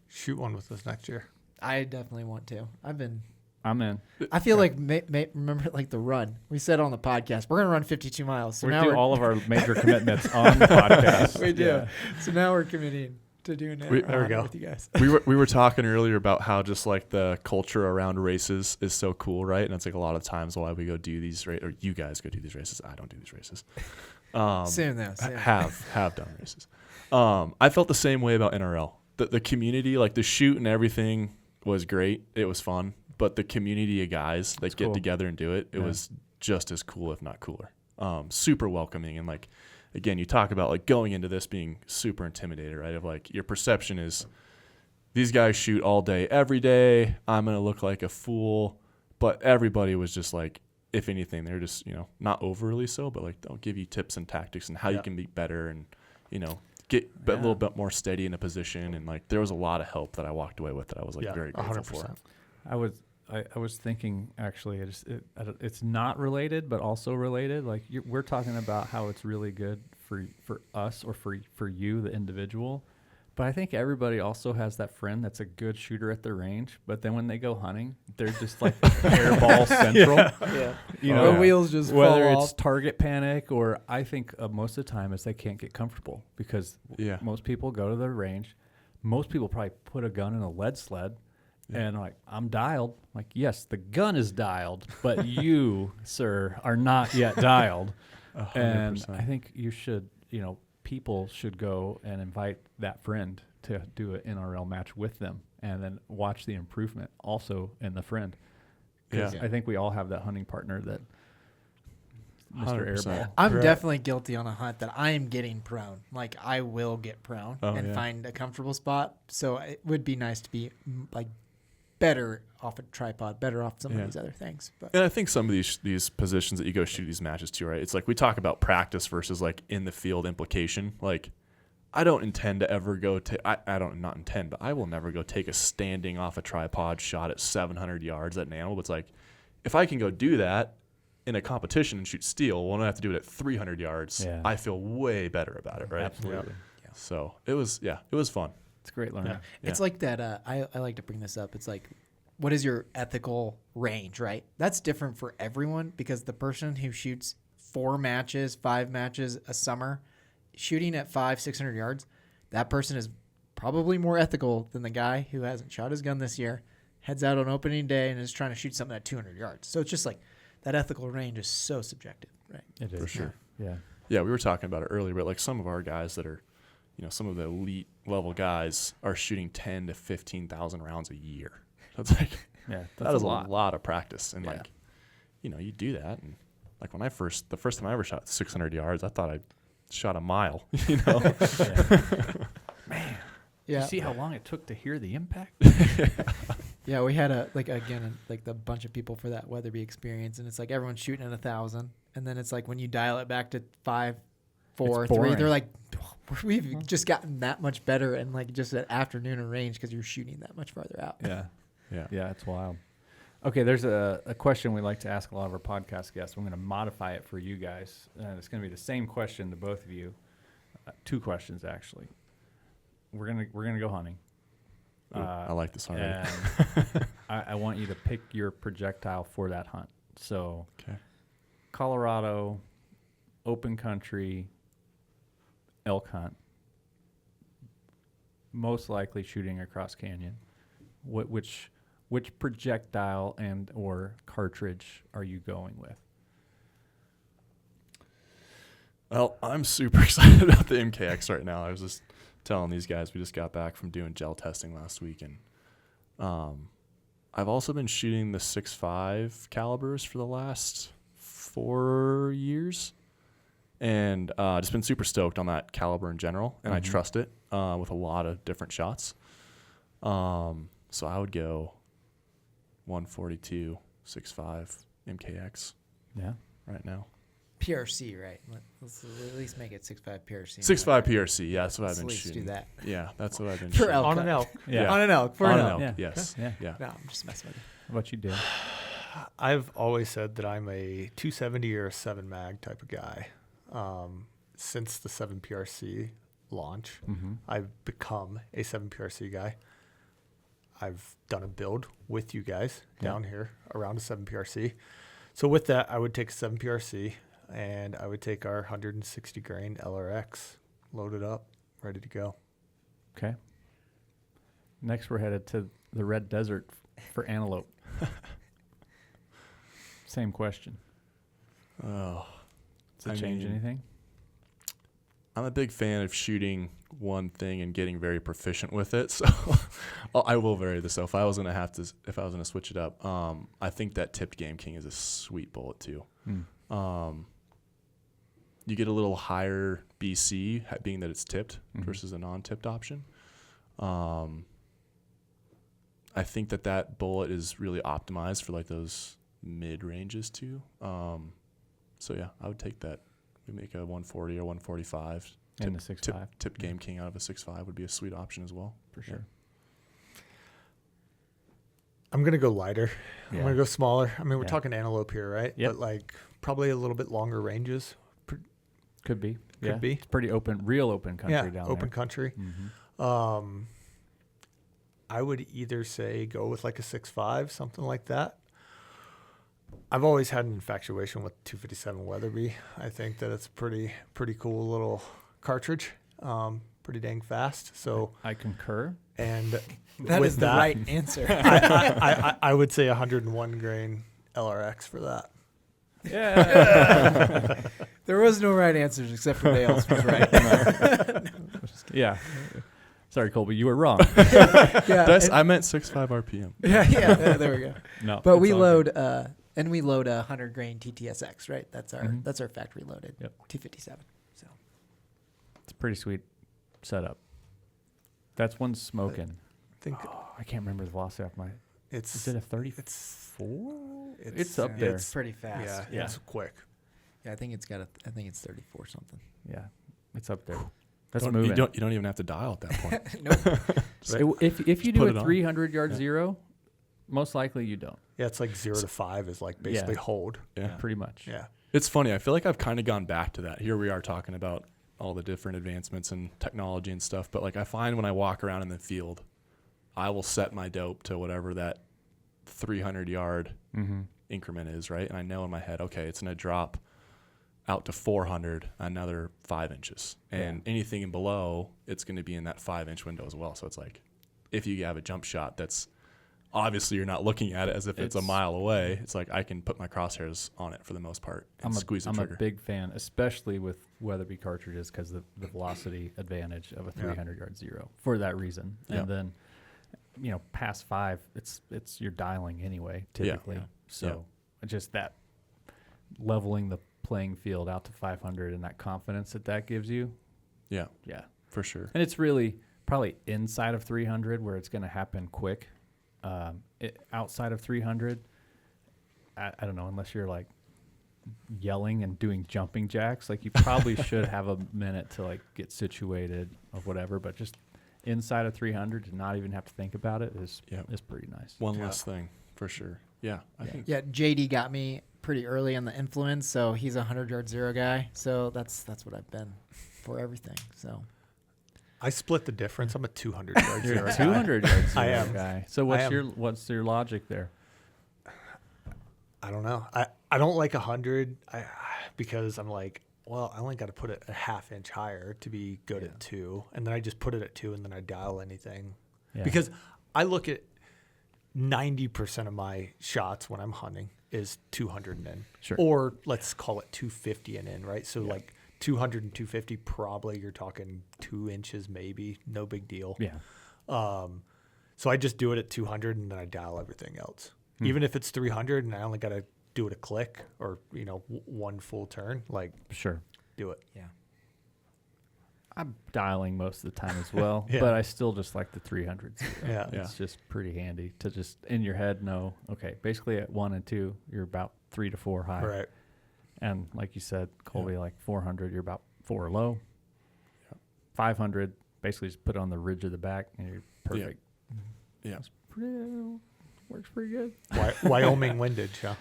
shoot one with us next year. I definitely want to. I'm in. I feel like, remember like the run we said on the podcast, we're going to run 52 miles. So We now do all of our major commitments on the podcast. we do. Yeah. So now we're committing to doing it There we go. with you guys. we were talking earlier about how just like the culture around races is so cool, right? And it's like a lot of times why we go do these or you guys go do these races. I don't do these races. Soon though. Soon. Have done races. I felt the same way about NRL. The community, like the shoot and everything, was great. It was fun, but the community of guys that get cool. together and do it, it was just as cool, if not cooler. Super welcoming, and like again, you talk about like going into this being super intimidated, right? Of like your perception is these guys shoot all day, every day. I'm gonna look like a fool, but everybody was just like, if anything, they're just, you know, not overly so, but like they'll give you tips and tactics and how you can be better and, you know, get a little bit more steady in a position. And like there was a lot of help that I walked away with that I was like very grateful for. I was thinking actually, it's not related, but also related. Like we're talking about how it's really good for us or for you, the individual. But I think everybody also has that friend that's a good shooter at the range, but then when they go hunting, they're just like airball central. Yeah. You know, the wheels just whether fall it's off. target panic or I think most of the time is they can't get comfortable because most people go to the range. Most people probably put a gun in a lead sled and like, I'm dialed. Like, yes, the gun is dialed, but you, sir, are not yet dialed. 100%. And I think you should, you know, people should go and invite that friend to do an NRL match with them and then watch the improvement also in the friend. Yeah. I think we all have that hunting partner that Mr. 100%. Airball. I'm definitely guilty on a hunt that I am getting prone. Like I will get prone and yeah. find a comfortable spot. So it would be nice to be like better off a tripod, better off some of these other things. But And I think some of these positions that you go shoot these matches to, right? It's like we talk about practice versus like in the field implication. Like I don't intend to ever go to, I don't not intend, but I will never go take a standing off a tripod shot at 700 yards at an animal. But it's like, if I can go do that in a competition and shoot steel, well, I don't have to do it at 300 yards. Yeah. I feel way better about it, right? Absolutely. So it was fun. It's great learning. it's like that. I like to bring this up. It's like, what is your ethical range, right? That's different for everyone because the person who shoots 4 matches, 5 matches a summer, shooting at 500-600 yards, that person is probably more ethical than the guy who hasn't shot his gun this year, heads out on opening day and is trying to shoot something at 200 yards. So it's just like that ethical range is so subjective, right? It is. For sure. Yeah. Yeah, we were talking about it earlier, but like some of our guys that are, you know, some of the elite level guys are shooting 10 to 15,000 rounds a year. That's like, Yeah. that is a lot of practice. And Yeah. like, you know, you do that. And like when the first time I ever shot 600 yards, I thought I shot a mile, you know? Man. Yeah. You see how long it took to hear the impact? Yeah, we had the bunch of people for that Weatherby experience, and it's like everyone's shooting at 1,000, and then it's like when you dial it back to 5, 4, 3, they're like, we've just gotten that much better, and like just at afternoon and range because you're shooting that much farther out. Yeah, it's wild. Okay, there's a question we like to ask a lot of our podcast guests. I'm going to modify it for you guys, and it's going to be the same question to both of you. 2 questions actually. We're gonna go hunting. Ooh, I like this already. And I want you to pick your projectile for that hunt. So, Okay. Colorado, open country, elk hunt, most likely shooting across canyon. Which projectile and or cartridge are you going with? Well, I'm super excited about the MKX right now. I was just telling these guys we just got back from doing gel testing last week, and I've also been shooting the 6.5 calibers for the last 4 years, and just been super stoked on that caliber in general, and I trust it with a lot of different shots. So I would go 142 6.5 MKX. Yeah, right now. PRC, right? Let's at least make it 6.5 PRC. 6.5 PRC, yeah, that's what I've been Let's shooting. do that. Yeah, that's what I've been For shooting. elk. On an elk. Yeah. On an elk. For On an an elk. elk, Yeah. yes. Yeah. Yeah. No, I'm just messing with you. How about you, Dan? I've always said that I'm a 270 or a 7 mag type of guy. Since the 7 PRC launch, I've become a 7 PRC guy. I've done a build with you guys down here around a 7 PRC. So with that, I would take a 7 PRC and I would take our 160 grain LRX, loaded up, ready to go. Okay. Next, we're headed to the Red Desert for antelope. Same question. Oh, Does it change anything? I'm a big fan of shooting one thing and getting very proficient with it. So I will vary this. So if I was gonna switch it up, I think that tipped Game King is a sweet bullet too. You get a little higher BC being that it's tipped versus a non-tipped option. I think that bullet is really optimized for like those mid ranges too. So yeah, I would take that. We make a 140 or 145. And the 6.5. Tip Game King out of a 6.5 would be a sweet option as well. For sure. I'm going to go lighter. I'm Yeah. going to go smaller. I mean, we're Yeah. talking antelope here, right? Yep. But like probably a little bit longer ranges. Could be. Could be. It's pretty open, real open country Yeah, down open there. country. Mhm. I would either say go with like a 6.5, something like that. I've always had an infatuation with 257 Weatherby. I think that it's pretty cool little cartridge, pretty dang fast. So I concur. and That with is the right answer. I would say 101 grain LRX for that. Yeah. There was no right answers except for Dale's was right. Yeah. Sorry, Colby, you were wrong. Yeah, I meant 6.5 RPM. yeah, there we go. No. But it's we all load good. and we load a 100 grain TTSX, right? That's our Mhm. that's our factory loaded Yep. 257. So It's a pretty sweet setup. That's one smoking. I think I can't remember the velocity off my. it's Is it a 34? It's up there. It's pretty fast. yeah, Yeah. it's quick. Yeah, I think it's 34 something. Yeah, it's up there. That's You moving. don't even have to dial at that point. Nope. If you do put a it on. 300 yard Yeah. zero, most likely you don't. Yeah, it's like 0 to 5 is like basically hold. Yeah. Pretty much. Yeah. It's funny. I feel like I've kind of gone back to that. Here we are talking about all the different advancements and technology and stuff. But like I find when I walk around in the field, I will set my dope to whatever that 300 yard increment is, right? And I know in my head, okay, it's going to drop out to 400, another 5 inches. And anything in below, it's going to be in that 5-inch window as well. So it's like if you have a jump shot that's obviously you're not looking at it as if it's a mile away. It's like I can put my crosshairs on it for the most part and squeeze the trigger. I'm a big fan, especially with Weatherby cartridges, because the velocity advantage of a 300 yard zero for that reason. And then, past 5, it's you're dialing anyway typically. Yeah. So just that leveling the playing field out to 500 and that confidence that gives you. Yeah, Yeah, for sure. and it's really probably inside of 300 where it's going to happen quick. Outside of 300, I don't know, unless you're like yelling and doing jumping jacks, like you probably should have a minute to like get situated or whatever, but just inside of 300 to not even have to think about it is pretty nice. One less thing for sure. Yeah, I think. Yeah, JD got me pretty early on the influence, so he's a 100-yard zero guy. So that's what I've been for everything. So I split the difference. I'm a 200-yard You're zero a guy. 200-yard zero I am. guy. So what's your logic there? I don't know. I don't like 100 because I'm like, well, I only got to put it a half inch higher to be good at 2. And then I just put it at 2 and then I dial anything. Yeah. Because I look at 90% of my shots when I'm hunting is 200 and in. Sure. Or let's call it 250 and in, right? So like 200 and 250, probably you're talking 2 inches maybe. No big deal. Yeah. So I just do it at 200 and then I dial everything else. Even if it's 300 and I only got to do it a click or, one full turn, like, sure, do it. Yeah. I'm dialing most of the time as well, but I still just like the 300 zero. Yeah. It's just pretty handy to just in your head know, okay, basically at 1 and 2, you're about 3 to 4 high. Right. And like you said, Colby, like 400, you're about 4 low. 500, basically just put it on the ridge of the back and you're perfect. Yeah. Works pretty good. Wyoming windage, huh?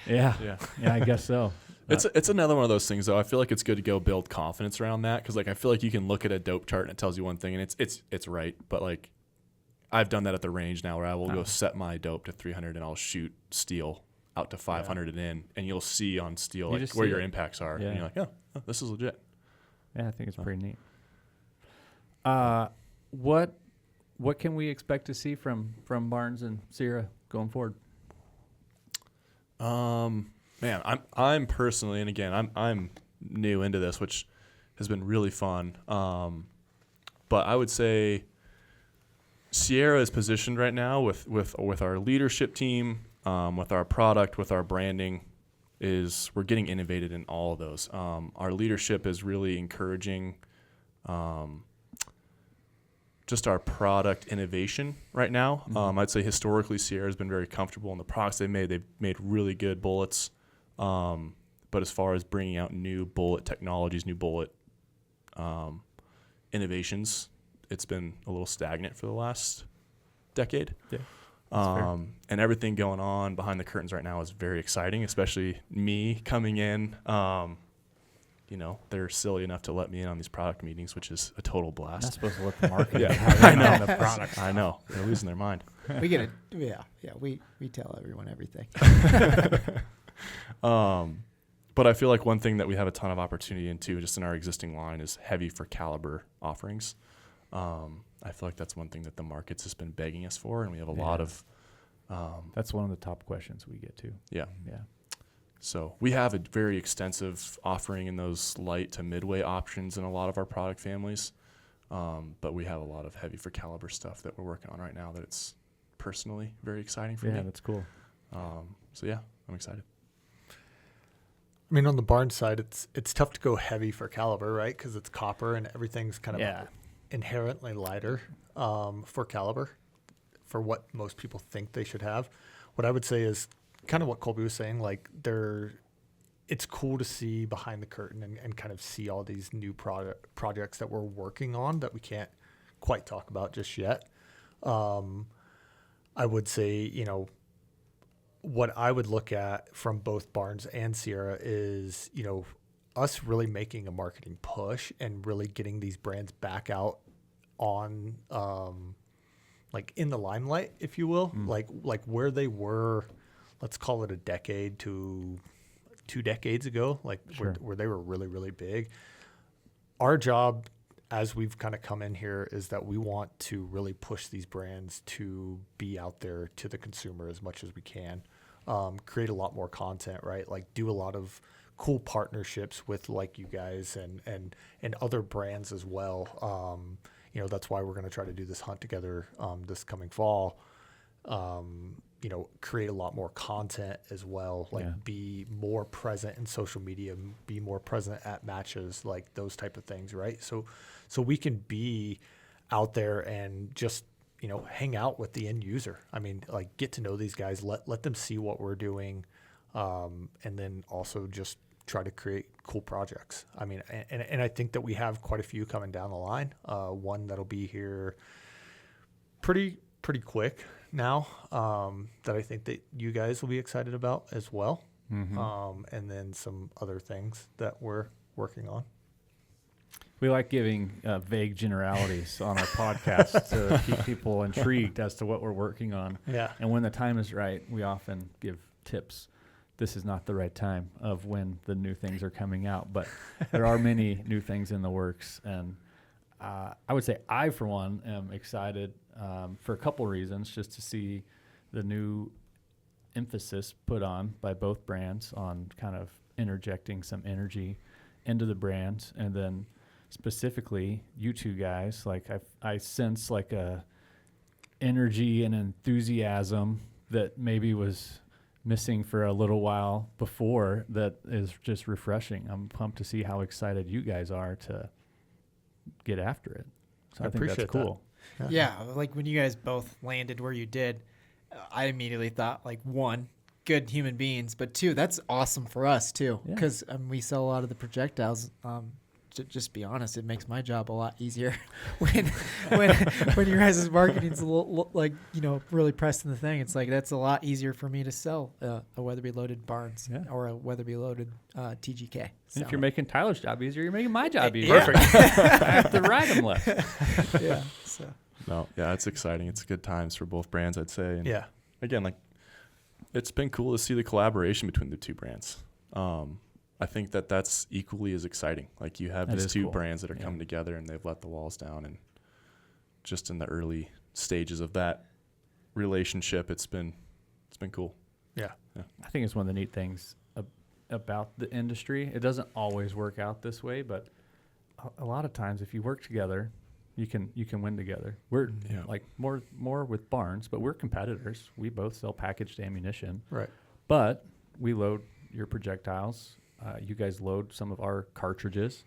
Yeah, I guess so. It's another one of those things, though. I feel like it's good to go build confidence around that because, like, I feel like you can look at a dope chart and it tells you one thing and it's right. But like, I've done that at the range now where I will go set my dope to 300 and I'll shoot steel out to 500 and in, and you'll see on steel like where your impacts are, and you're like, oh, this is legit. Yeah, I think it's pretty neat. What can we expect to see from Barnes and Sierra going forward? Man, I'm personally, and again, I'm new into this, which has been really fun. But I would say Sierra is positioned right now with our leadership team, with our product, with our branding, we're getting innovated in all of those. Our leadership is really encouraging just our product innovation right now. I'd say historically Sierra has been very comfortable in the products they've made really good bullets. But as far as bringing out new bullet technologies, new bullet innovations, it's been a little stagnant for the last decade. Yeah, and everything going on behind the curtains right now is very exciting, especially me coming in. They're silly enough to let me in on these product meetings, which is a total blast. Not supposed to let the market. I know. The product. I know. They're losing their mind. We get it. Yeah. We tell everyone everything. But I feel like one thing that we have a ton of opportunity into just in our existing line is heavy for caliber offerings. I feel like that's one thing that the market's just been begging us for, and we have a lot of. That's one of the top questions we get to. Yeah. Yeah. So we have a very extensive offering in those light to midway options in a lot of our product families. But we have a lot of heavy for caliber stuff that we're working on right now that it's personally very exciting for me. Yeah, that's cool. So yeah, I'm excited. I mean, on the Barnes side, it's tough to go heavy for caliber, right? Because it's copper and everything's kind of inherently lighter for caliber for what most people think they should have. What I would say is kind of what Colby was saying, like it's cool to see behind the curtain and kind of see all these new projects that we're working on that we can't quite talk about just yet. I would say, what I would look at from both Barnes and Sierra is, us really making a marketing push and really getting these brands back out on, like in the limelight, if you will, like where they were, let's call it a decade to 2 decades ago, like where they were really, really big. Our job as we've kind of come in here is that we want to really push these brands to be out there to the consumer as much as we can, create a lot more content, right? Like do a lot of cool partnerships with like you guys and other brands as well. That's why we're going to try to do this hunt together this coming fall. Create a lot more content as well, be more present in social media, be more present at matches, like those type of things, right? So we can be out there and just, hang out with the end user. I mean, like, get to know these guys, let them see what we're doing, and then also just try to create cool projects. I mean, and I think that we have quite a few coming down the line. One that'll be here pretty quick now, that I think that you guys will be excited about as well. Mm-hmm. And then some other things that we're working on. We like giving vague generalities on our podcast to keep people intrigued as to what we're working on. Yeah. And when the time is right, we often give tips. This is not the right time of when the new things are coming out, but there are many new things in the works. And I would say I, for one, am excited for a couple reasons, just to see the new emphasis put on by both brands on kind of interjecting some energy into the brands. And then specifically you two guys, like I sense like a energy and enthusiasm that maybe was missing for a little while before, that is just refreshing. I'm pumped to see how excited you guys are to get after it. So I think that's cool. Yeah, like when you guys both landed where you did, I immediately thought, like, one, good human beings, but two, that's awesome for us too, because we sell a lot of the projectiles. To just be honest, it makes my job a lot easier when your guys' marketing's a little, like, really pressing the thing. It's like, that's a lot easier for me to sell a Weatherby loaded Barnes or a Weatherby loaded TGK. And if you're making Tyler's job easier, you're making my job easier. Perfect. I have to ride him less. Yeah. So. No, yeah, it's exciting. It's good times for both brands, I'd say. And again, like, it's been cool to see the collaboration between the two brands. I think that that's equally as exciting. Like, you have these two brands that are coming together, and they've let the walls down, and just in the early stages of that relationship, it's been cool. Yeah. I think it's one of the neat things about the industry. It doesn't always work out this way, but a lot of times if you work together, you can win together. We're like more with Barnes, but we're competitors. We both sell packaged ammunition. Right. But we load your projectiles. You guys load some of our cartridges.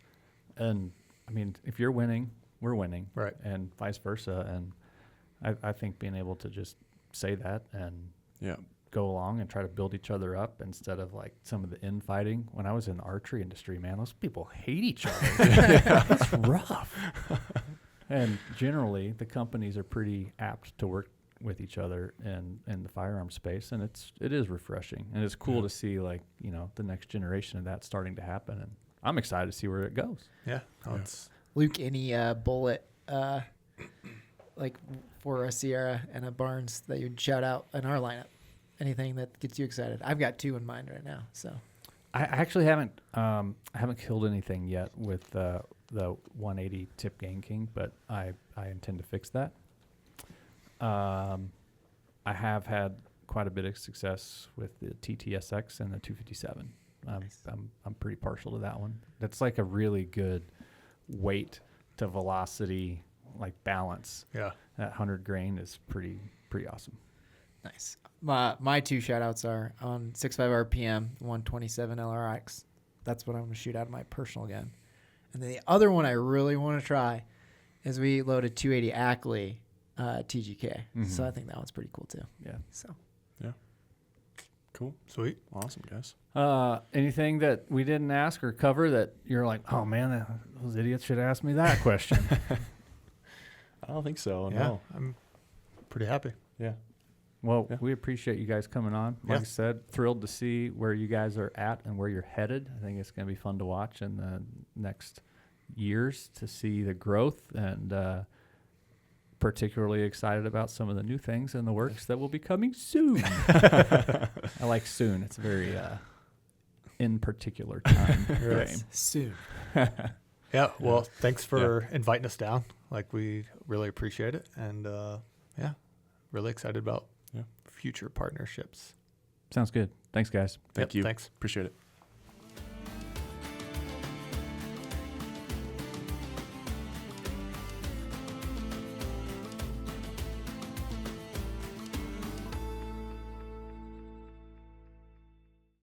And, I mean, if you're winning, we're winning. Right. And vice versa. And I think being able to just say that and go along and try to build each other up instead of, like, some of the infighting. When I was in the archery industry, man, those people hate each other. It's rough. And generally, the companies are pretty apt to work with each other in the firearm space, and it is refreshing, and it's cool to see, like, the next generation of that starting to happen, and I'm excited to see where it goes. It's Luke, any bullet like for a Sierra and a Barnes that you'd shout out in our lineup? Anything that gets you excited? I've got two in mind right now. So I actually haven't killed anything yet with the 180 tip Game King, but I intend to fix that. I have had quite a bit of success with the TTSX and the 257. Nice. I'm pretty partial to that one. That's like a really good weight to velocity, like, balance. Yeah. That 100 grain is pretty awesome. Nice. My two shout outs are on 6.5 RPM, 127 LRX. That's what I'm going to shoot out of my personal gun. And then the other one I really want to try is we load a 280 Ackley TGK. Mm-hmm. So I think that one's pretty cool too. Yeah. So Cool. sweet. Awesome, guys. Anything that we didn't ask or cover that you're like, oh man, those idiots should ask me that question? I don't think so. Yeah. No. I'm pretty happy. Yeah. Well, Yeah. we appreciate you guys coming on. Like I Yeah. said, thrilled to see where you guys are at and where you're headed. I think it's going to be fun to watch in the next years to see the growth, and particularly excited about some of the new things in the works that will be coming soon. I like soon. It's very in particular time frame. soon. Yeah. Well, thanks for inviting us down. Like, we really appreciate it. And, really excited about future partnerships. Sounds good. Thanks, guys. Thank you. Thanks. Appreciate it.